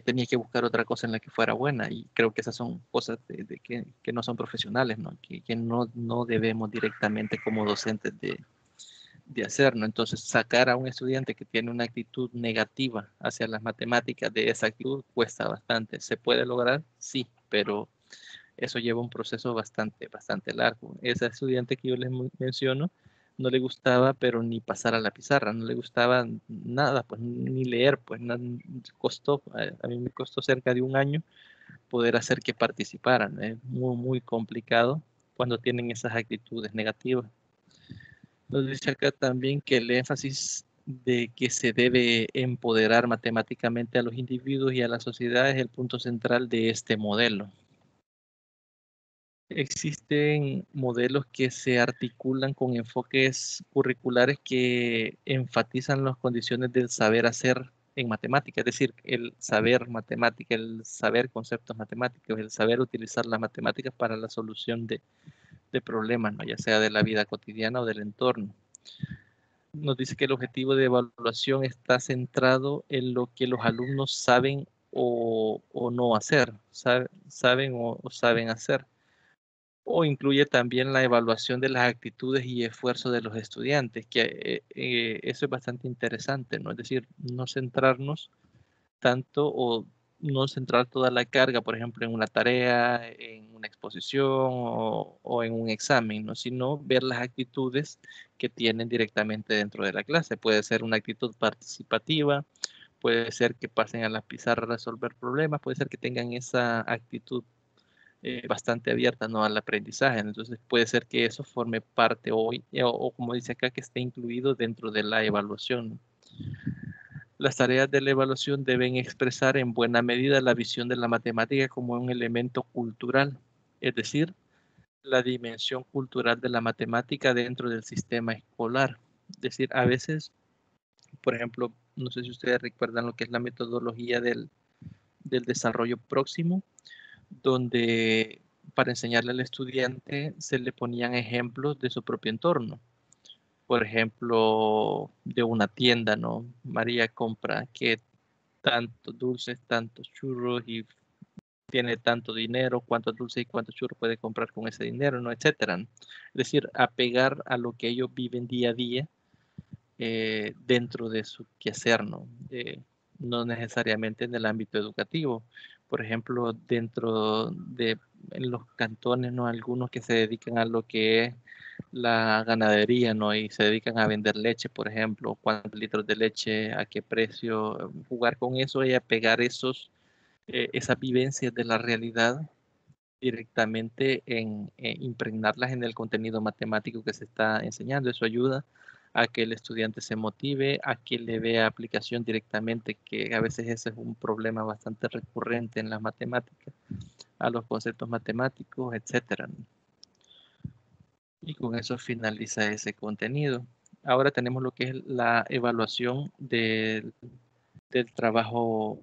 tenía que buscar otra cosa en la que fuera buena. Y creo que esas son cosas de que no son profesionales, ¿no? Que no debemos directamente como docentes de hacer, ¿no? Entonces, sacar a un estudiante que tiene una actitud negativa hacia las matemáticas de esa actitud cuesta bastante. ¿Se puede lograr? Sí, pero eso lleva un proceso bastante largo. Ese estudiante que yo les menciono no le gustaba, pero ni pasar a la pizarra, no le gustaba nada, pues ni leer, pues costó, a mí me costó cerca de un año poder hacer que participaran. Es muy complicado cuando tienen esas actitudes negativas. Nos dice acá también que el énfasis de que se debe empoderar matemáticamente a los individuos y a la sociedad es el punto central de este modelo. Existen modelos que se articulan con enfoques curriculares que enfatizan las condiciones del saber hacer en matemática, es decir, el saber matemática, el saber conceptos matemáticos, el saber utilizar las matemáticas para la solución problemas, ¿no? Ya sea de la vida cotidiana o del entorno. Nos dice que el objetivo de evaluación está centrado en lo que los alumnos saben o no hacer, saben o saben hacer. O incluye también la evaluación de las actitudes y esfuerzos de los estudiantes, que eso es bastante interesante, ¿no? Es decir, no centrarnos tanto o no centrar toda la carga, por ejemplo, en una tarea, en una exposición o en un examen, ¿no? Sino ver las actitudes que tienen directamente dentro de la clase. Puede ser una actitud participativa, puede ser que pasen a la pizarra a resolver problemas, puede ser que tengan esa actitud bastante abierta, ¿no? Al aprendizaje. Entonces puede ser que eso forme parte o como dice acá, que esté incluido dentro de la evaluación, ¿no? Las tareas de la evaluación deben expresar en buena medida la visión de la matemática como un elemento cultural, es decir, la dimensión cultural de la matemática dentro del sistema escolar. Es decir, a veces, por ejemplo, no sé si ustedes recuerdan lo que es la metodología del desarrollo próximo, donde para enseñarle al estudiante se le ponían ejemplos de su propio entorno. Por ejemplo, de una tienda, ¿no? María compra que tantos dulces, tantos churros y tiene tanto dinero, cuántos dulces y cuántos churros puede comprar con ese dinero, ¿no? Etcétera. Es decir, apegar a lo que ellos viven día a día dentro de su quehacer, ¿no? No necesariamente en el ámbito educativo. Por ejemplo, dentro de en los cantones, ¿no? Algunos que se dedican a lo que es la ganadería, ¿no? Y se dedican a vender leche, por ejemplo, cuántos litros de leche, a qué precio, jugar con eso y apegar esas vivencias de la realidad directamente en impregnarlas en el contenido matemático que se está enseñando. Eso ayuda a que el estudiante se motive, a que le vea aplicación directamente, que a veces ese es un problema bastante recurrente en las matemáticas, a los conceptos matemáticos, etcétera. Y con eso finaliza ese contenido. Ahora tenemos lo que es la evaluación del trabajo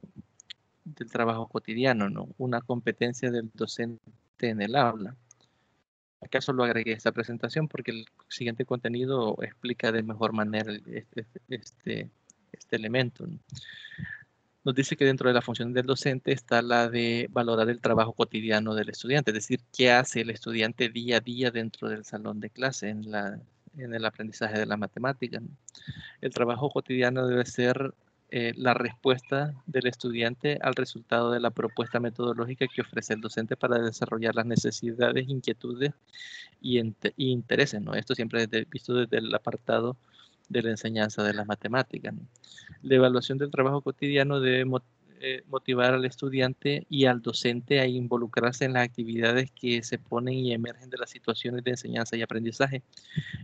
cotidiano, ¿no? Una competencia del docente en el aula. Acá solo agregué esta presentación porque el siguiente contenido explica de mejor manera este elemento, ¿no? Nos dice que dentro de la función del docente está la de valorar el trabajo cotidiano del estudiante, es decir, qué hace el estudiante día a día dentro del salón de clase en el aprendizaje de la matemática, ¿no? El trabajo cotidiano debe ser la respuesta del estudiante al resultado de la propuesta metodológica que ofrece el docente para desarrollar las necesidades, inquietudes y intereses, ¿no? Esto siempre visto desde el apartado de la enseñanza de las matemáticas, ¿no? La evaluación del trabajo cotidiano debe motivar al estudiante y al docente a involucrarse en las actividades que se ponen y emergen de las situaciones de enseñanza y aprendizaje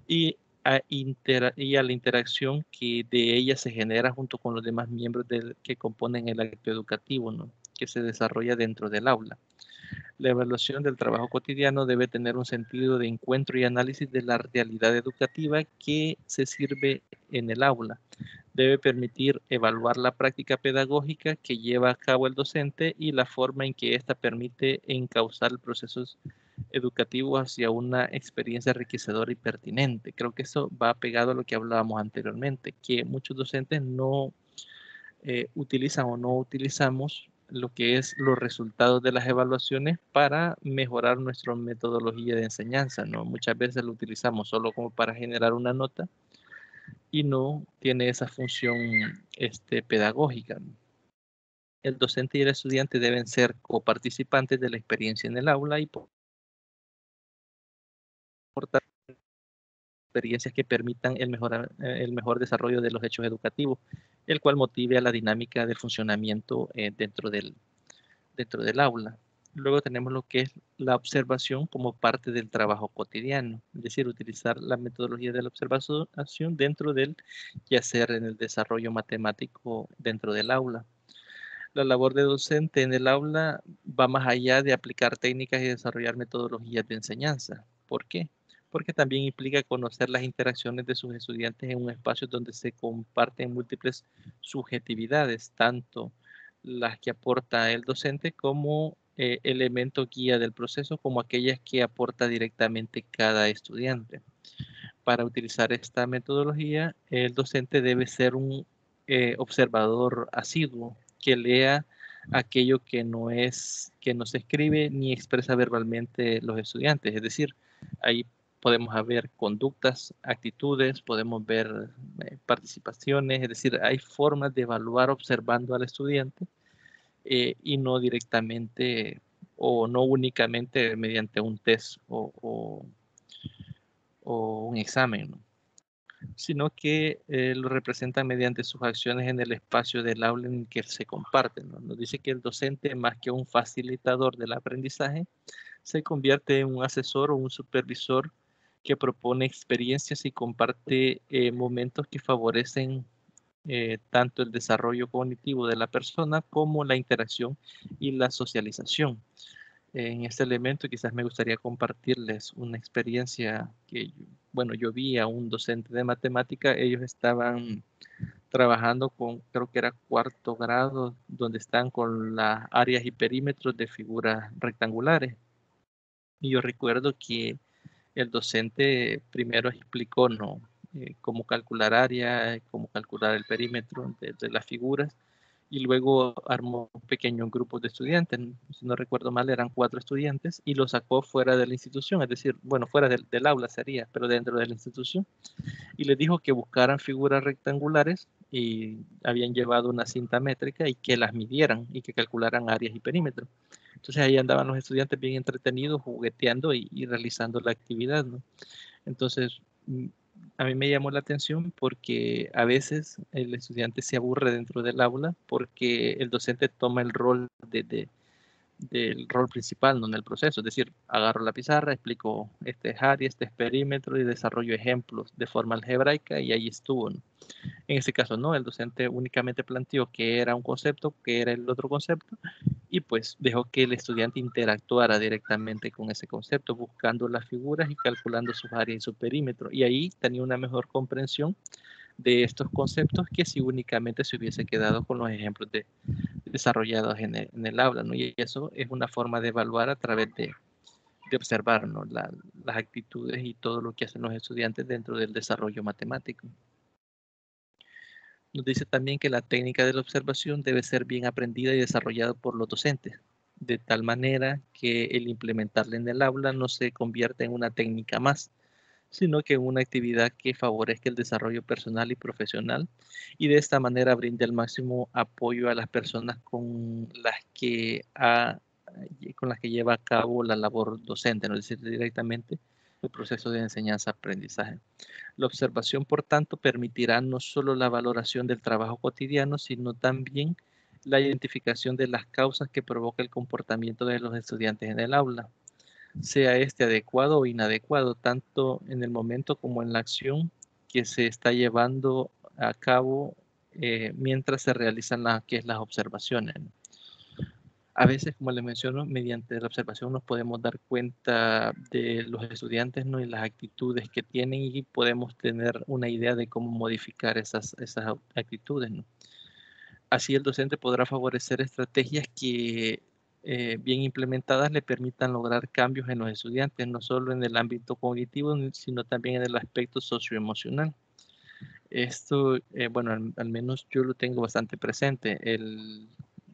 y a la interacción que de ella se genera junto con los demás miembros que componen el acto educativo, ¿no? Que se desarrolla dentro del aula. La evaluación del trabajo cotidiano debe tener un sentido de encuentro y análisis de la realidad educativa que se sirve en el aula. Debe permitir evaluar la práctica pedagógica que lleva a cabo el docente y la forma en que ésta permite encauzar procesos educativos hacia una experiencia enriquecedora y pertinente. Creo que eso va pegado a lo que hablábamos anteriormente, que muchos docentes no utilizan o no utilizamos lo que es los resultados de las evaluaciones para mejorar nuestra metodología de enseñanza, ¿no? Muchas veces lo utilizamos solo como para generar una nota y no tiene esa función pedagógica, ¿no? El docente y el estudiante deben ser coparticipantes de la experiencia en el aula y aportar experiencias que permitan el mejor desarrollo de los hechos educativos, el cual motive a la dinámica de funcionamiento dentro del aula. Luego tenemos lo que es la observación como parte del trabajo cotidiano, es decir, utilizar la metodología de la observación dentro del quehacer en el desarrollo matemático dentro del aula. La labor de docente en el aula va más allá de aplicar técnicas y desarrollar metodologías de enseñanza. ¿Por qué? Porque también implica conocer las interacciones de sus estudiantes en un espacio donde se comparten múltiples subjetividades, tanto las que aporta el docente como elemento guía del proceso como aquellas que aporta directamente cada estudiante. Para utilizar esta metodología, el docente debe ser un observador asiduo que lea aquello que no se escribe ni expresa verbalmente los estudiantes. Es decir, ahí podemos ver conductas, actitudes, podemos ver participaciones, es decir, hay formas de evaluar observando al estudiante y no directamente o no únicamente mediante un test o un examen, ¿no? Sino que lo representan mediante sus acciones en el espacio del aula en el que se comparten, ¿no? Nos dice que el docente, más que un facilitador del aprendizaje, se convierte en un asesor o un supervisor que propone experiencias y comparte momentos que favorecen tanto el desarrollo cognitivo de la persona como la interacción y la socialización. En este elemento quizás me gustaría compartirles una experiencia que, bueno, yo vi a un docente de matemática, ellos estaban trabajando con, creo que era cuarto grado, donde están con las áreas y perímetros de figuras rectangulares. Y yo recuerdo que el docente primero explicó, ¿no? Cómo calcular área, cómo calcular el perímetro de las figuras y luego armó pequeños grupos de estudiantes. Si no recuerdo mal, eran 4 estudiantes y los sacó fuera de la institución, es decir, bueno, fuera del aula sería, pero dentro de la institución. Y les dijo que buscaran figuras rectangulares y habían llevado una cinta métrica y que las midieran y que calcularan áreas y perímetros. Entonces ahí andaban los estudiantes bien entretenidos, jugueteando y realizando la actividad, ¿no? Entonces, a mí me llamó la atención porque a veces el estudiante se aburre dentro del aula porque el docente toma el rol del rol principal, ¿no? En el proceso. Es decir, agarro la pizarra, explico este es área, este es perímetro y desarrollo ejemplos de forma algebraica y ahí estuvo, ¿no? En ese caso, no, el docente únicamente planteó que era un concepto, que era el otro concepto, y pues dejó que el estudiante interactuara directamente con ese concepto, buscando las figuras y calculando sus áreas y su perímetro. Y ahí tenía una mejor comprensión de estos conceptos que si únicamente se hubiese quedado con los ejemplos desarrollados en el aula, ¿no? Y eso es una forma de evaluar a través de observar, ¿no? Las actitudes y todo lo que hacen los estudiantes dentro del desarrollo matemático. Nos dice también que la técnica de la observación debe ser bien aprendida y desarrollada por los docentes, de tal manera que el implementarla en el aula no se convierta en una técnica más, sino que en una actividad que favorezca el desarrollo personal y profesional y de esta manera brinde el máximo apoyo a las personas con las que lleva a cabo la labor docente, ¿no? Es decir, directamente el proceso de enseñanza-aprendizaje. La observación, por tanto, permitirá no solo la valoración del trabajo cotidiano, sino también la identificación de las causas que provoca el comportamiento de los estudiantes en el aula, sea este adecuado o inadecuado, tanto en el momento como en la acción que se está llevando a cabo mientras se realizan las observaciones. A veces, como les menciono, mediante la observación nos podemos dar cuenta de los estudiantes, ¿no? Y las actitudes que tienen y podemos tener una idea de cómo modificar esas actitudes, ¿no? Así el docente podrá favorecer estrategias que bien implementadas le permitan lograr cambios en los estudiantes, no solo en el ámbito cognitivo, sino también en el aspecto socioemocional. Esto, bueno, al menos yo lo tengo bastante presente.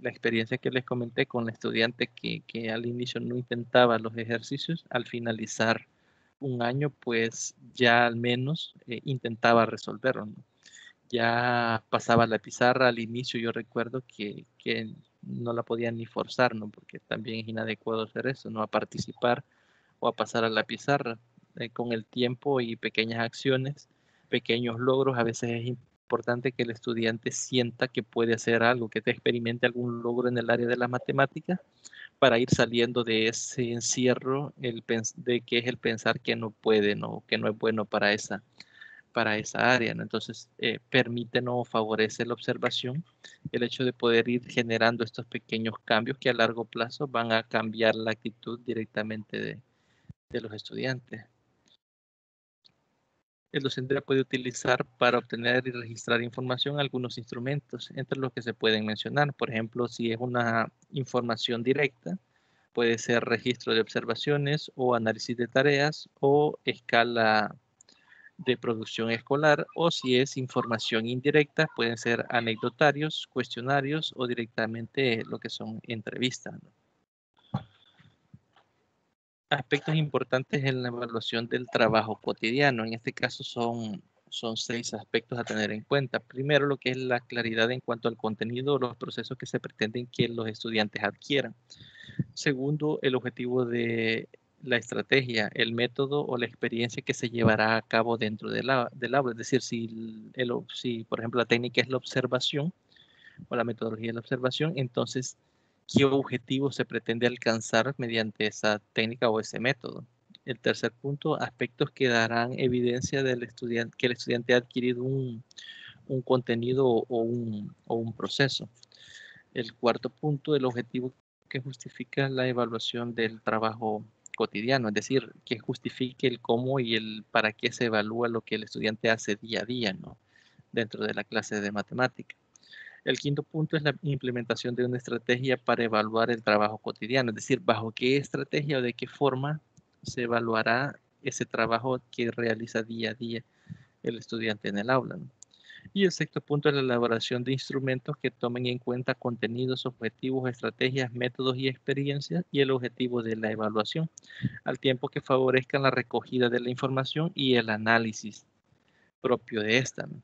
La experiencia que les comenté con la estudiante que al inicio no intentaba los ejercicios, al finalizar un año, pues ya al menos intentaba resolverlo, ¿no? Ya pasaba la pizarra al inicio, yo recuerdo que no la podía ni forzar, ¿no? Porque también es inadecuado hacer eso, ¿no? A participar o a pasar a la pizarra. Con el tiempo y pequeñas acciones, pequeños logros, a veces es importante que el estudiante sienta que puede hacer algo, que te experimente algún logro en el área de la matemática para ir saliendo de ese encierro de que es el pensar que no puede, ¿no? Que no es bueno para esa área, ¿no? Entonces, permite o favorece la observación, el hecho de poder ir generando estos pequeños cambios que a largo plazo van a cambiar la actitud directamente de los estudiantes. El docente puede utilizar para obtener y registrar información algunos instrumentos, entre los que se pueden mencionar. Por ejemplo, si es una información directa, puede ser registro de observaciones o análisis de tareas o escala de producción escolar, o si es información indirecta, pueden ser anecdotarios, cuestionarios o directamente lo que son entrevistas, ¿no? Aspectos importantes en la evaluación del trabajo cotidiano. En este caso son 6 aspectos a tener en cuenta. Primero, lo que es la claridad en cuanto al contenido o los procesos que se pretenden que los estudiantes adquieran. Segundo, el objetivo de la estrategia, el método o la experiencia que se llevará a cabo dentro del aula. Es decir, si, por ejemplo, la técnica es la observación o la metodología de la observación, entonces, ¿qué objetivo se pretende alcanzar mediante esa técnica o ese método? El tercer punto, aspectos que darán evidencia del estudiante, que el estudiante ha adquirido un contenido o un proceso. El cuarto punto, el objetivo que justifica la evaluación del trabajo cotidiano, es decir, que justifique el cómo y el para qué se evalúa lo que el estudiante hace día a día, ¿no? Dentro de la clase de matemática. El quinto punto es la implementación de una estrategia para evaluar el trabajo cotidiano, es decir, bajo qué estrategia o de qué forma se evaluará ese trabajo que realiza día a día el estudiante en el aula, ¿no? Y el sexto punto es la elaboración de instrumentos que tomen en cuenta contenidos, objetivos, estrategias, métodos y experiencias y el objetivo de la evaluación, al tiempo que favorezcan la recogida de la información y el análisis propio de esta, ¿no?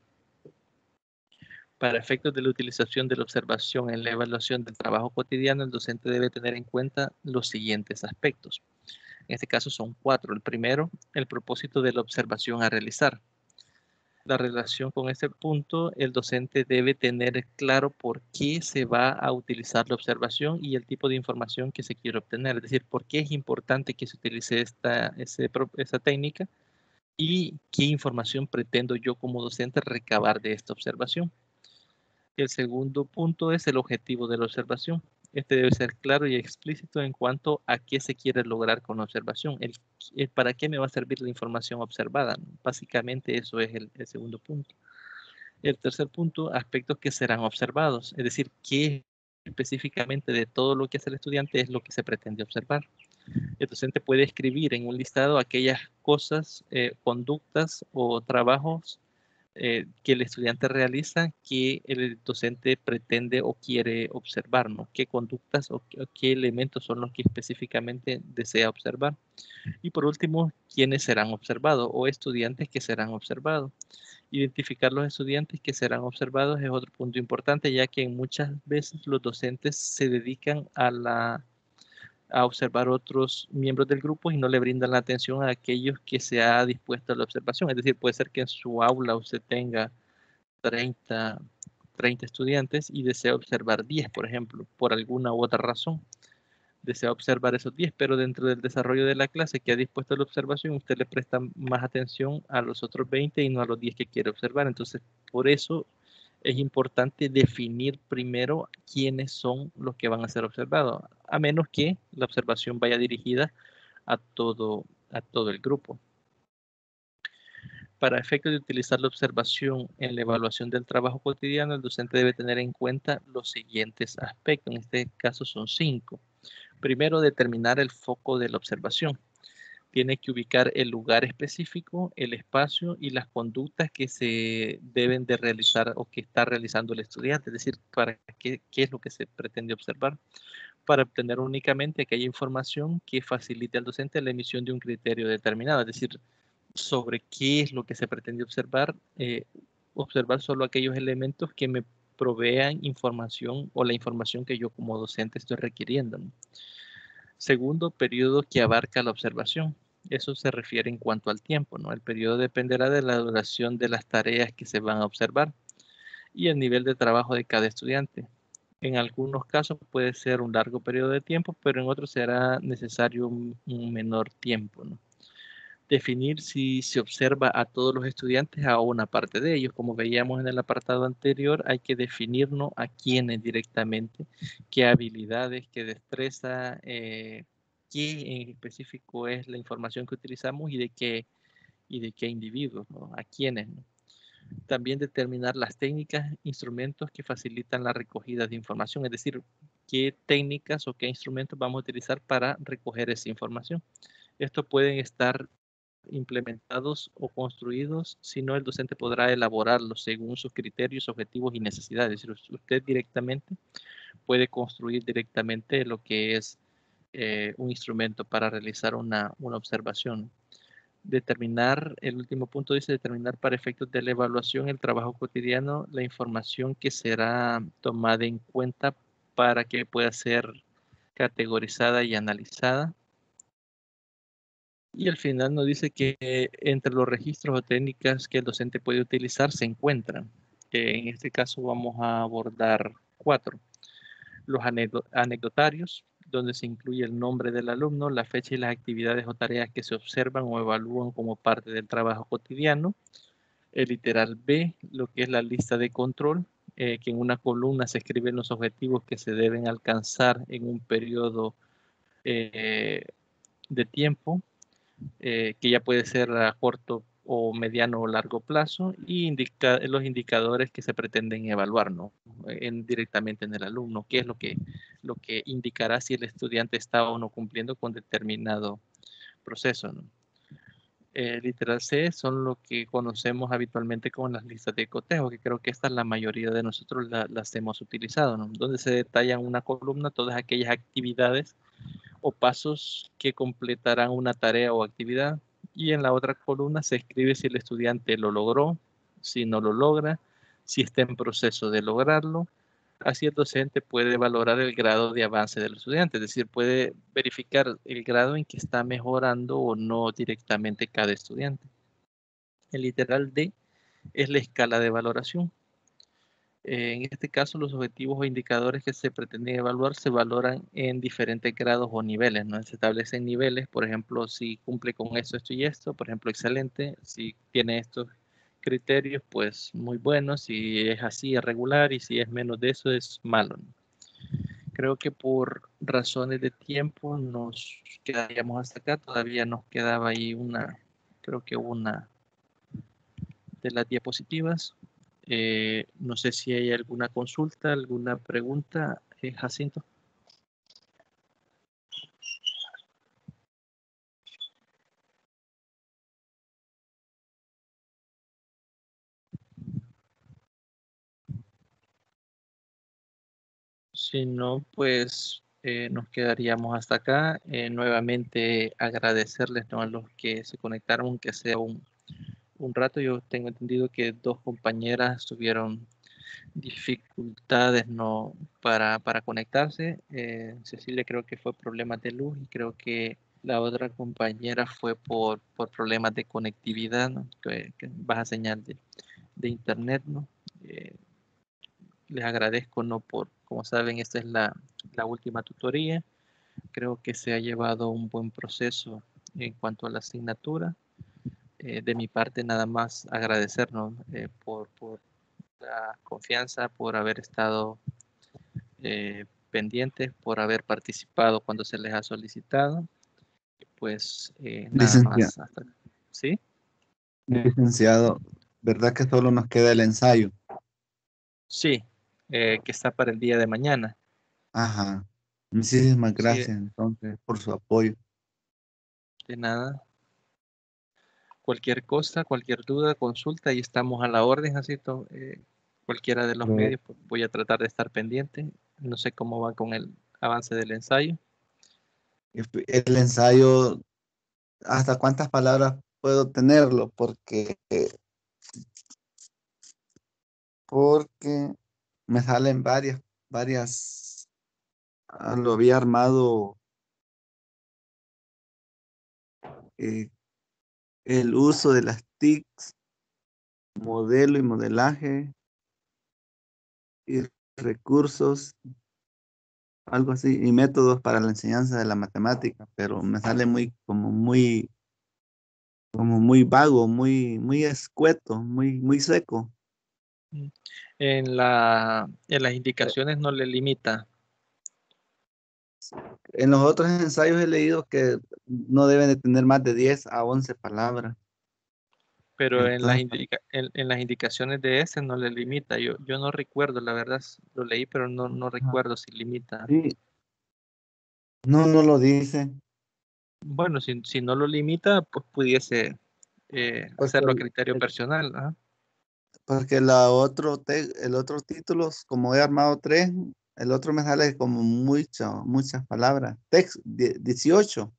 Para efectos de la utilización de la observación en la evaluación del trabajo cotidiano, el docente debe tener en cuenta los siguientes aspectos. En este caso son 4. El primero, el propósito de la observación a realizar. La relación con este punto, el docente debe tener claro por qué se va a utilizar la observación y el tipo de información que se quiere obtener. Es decir, por qué es importante que se utilice esa técnica y qué información pretendo yo como docente recabar de esta observación. El segundo punto es el objetivo de la observación. Este debe ser claro y explícito en cuanto a qué se quiere lograr con la observación. ¿Para qué me va a servir la información observada? Básicamente eso es el segundo punto. El tercer punto, aspectos que serán observados. Es decir, qué específicamente de todo lo que hace el estudiante es lo que se pretende observar. El docente puede escribir en un listado aquellas cosas, conductas o trabajos que el estudiante realiza que el docente pretende o quiere observar, ¿no? ¿Qué conductas o qué elementos son los que específicamente desea observar? Y por último, ¿quiénes serán observados o estudiantes que serán observados? Identificar los estudiantes que serán observados es otro punto importante, ya que muchas veces los docentes se dedican a observar otros miembros del grupo y no le brindan la atención a aquellos que se ha dispuesto a la observación. Es decir, puede ser que en su aula usted tenga 30 estudiantes y desea observar 10, por ejemplo, por alguna u otra razón. Desea observar esos 10, pero dentro del desarrollo de la clase que ha dispuesto la observación, usted le presta más atención a los otros 20 y no a los 10 que quiere observar. Entonces, por eso es importante definir primero quiénes son los que van a ser observados, a menos que la observación vaya dirigida a todo el grupo. Para efectos de utilizar la observación en la evaluación del trabajo cotidiano, el docente debe tener en cuenta los siguientes aspectos. En este caso son 5. Primero, determinar el foco de la observación. Tiene que ubicar el lugar específico, el espacio y las conductas que se deben de realizar o que está realizando el estudiante. Es decir, para qué es lo que se pretende observar. Para obtener únicamente aquella información que facilite al docente la emisión de un criterio determinado. Es decir, sobre qué es lo que se pretende observar, observar solo aquellos elementos que me provean información o la información que yo como docente estoy requiriendo, ¿no? Segundo, periodo que abarca la observación. Eso se refiere en cuanto al tiempo, ¿no? El periodo dependerá de la duración de las tareas que se van a observar y el nivel de trabajo de cada estudiante. En algunos casos puede ser un largo periodo de tiempo, pero en otros será necesario un menor tiempo, ¿no? Definir si se observa a todos los estudiantes o a una parte de ellos. Como veíamos en el apartado anterior, hay que definirnos a quiénes directamente, qué habilidades, qué destreza, qué en específico es la información que utilizamos y de qué individuos, ¿no? A quiénes, ¿no? También determinar las técnicas, instrumentos que facilitan la recogida de información, es decir, qué técnicas o qué instrumentos vamos a utilizar para recoger esa información. Estos pueden estar implementados o construidos, si no el docente podrá elaborarlos según sus criterios, objetivos y necesidades. Es decir, usted directamente puede construir directamente lo que es un instrumento para realizar una observación. Determinar, el último punto dice determinar para efectos de la evaluación el trabajo cotidiano, la información que será tomada en cuenta para que pueda ser categorizada y analizada. Y al final nos dice que entre los registros o técnicas que el docente puede utilizar se encuentran. En este caso vamos a abordar 4. Los anecdotarios, donde se incluye el nombre del alumno, la fecha y las actividades o tareas que se observan o evalúan como parte del trabajo cotidiano. El literal B, lo que es la lista de control, que en una columna se escriben los objetivos que se deben alcanzar en un periodo de tiempo, que ya puede ser a corto o mediano o largo plazo, y los indicadores que se pretenden evaluar, ¿no? Directamente en el alumno, qué es lo que indicará si el estudiante está o no cumpliendo con determinado proceso, ¿no? Literal C son lo que conocemos habitualmente como las listas de cotejo, que creo que esta la mayoría de nosotros las hemos utilizado, ¿no? Donde se detallan en una columna todas aquellas actividades o pasos que completarán una tarea o actividad, y en la otra columna se escribe si el estudiante lo logró, si no lo logra, si está en proceso de lograrlo. Así el docente puede valorar el grado de avance del estudiante, es decir, puede verificar el grado en que está mejorando o no directamente cada estudiante. El literal D es la escala de valoración. En este caso, los objetivos o indicadores que se pretenden evaluar se valoran en diferentes grados o niveles, ¿no? Se establecen niveles, por ejemplo, si cumple con esto, esto y esto, por ejemplo, excelente. Si tiene estos criterios, pues muy bueno. Si es así, es regular, y si es menos de eso, es malo, ¿no? Creo que por razones de tiempo nos quedaríamos hasta acá. Todavía nos quedaba ahí creo que una de las diapositivas. No sé si hay alguna consulta, alguna pregunta, Jacinto. Si no, pues nos quedaríamos hasta acá. Nuevamente agradecerles, ¿no?, a los que se conectaron, aunque sea un rato. Yo tengo entendido que 2 compañeras tuvieron dificultades, ¿no?, para conectarse. Cecilia creo que fue problemas de luz, y creo que la otra compañera fue por problemas de conectividad, ¿no?, que baja señal de internet, ¿no? Les agradezco, ¿no?, como saben, esta es la última tutoría. Creo que se ha llevado un buen proceso en cuanto a la asignatura. De mi parte, nada más agradecernos por la confianza, por haber estado pendientes, por haber participado cuando se les ha solicitado. Pues nada Licenciado, más. ¿Sí? licenciado, ¿verdad que solo nos queda el ensayo? Sí, que está para el día de mañana. Ajá. Muchísimas Sí, gracias entonces por su apoyo. de nada. Cualquier cosa, cualquier duda, consulta, y estamos a la orden, así cualquiera de los Lo- medios, pues, voy a tratar de estar pendiente. No sé cómo va con el avance del ensayo. El ensayo, ¿hasta cuántas palabras puedo tenerlo? Porque me salen varias, lo había armado eh, el uso de las TICs, modelo y modelaje y recursos, algo así, y métodos para la enseñanza de la matemática, pero me sale como muy vago, muy escueto, muy seco. Mm. En las indicaciones no le limita. En los otros ensayos he leído que no deben de tener más de 10 a 11 palabras. Pero Entonces, en las indicaciones de ese no le limita. Yo no recuerdo, la verdad, lo leí, pero no ajá, recuerdo si limita. sí, no, no lo dice. Bueno, si no lo limita, pues pudiese Porque hacerlo a criterio personal. Ajá. porque el otro título, como he armado tres, el otro me sale como muchas palabras. 18.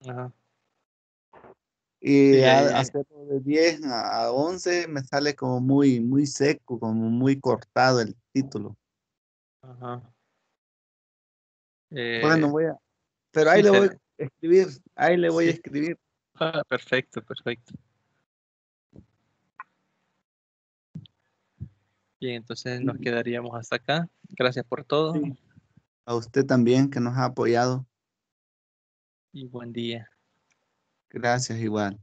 Ajá. Y Sí, ahí, hacerlo de 10 a 11 me sale como muy seco, como muy cortado el título. ajá. Bueno, Eh, pero ahí sí, le voy a escribir, ahí le voy a sí. escribir. Ah, perfecto, perfecto. Bien, entonces nos Y quedaríamos hasta acá. Gracias por todo sí, a usted también que nos ha apoyado. y buen día. Gracias igual.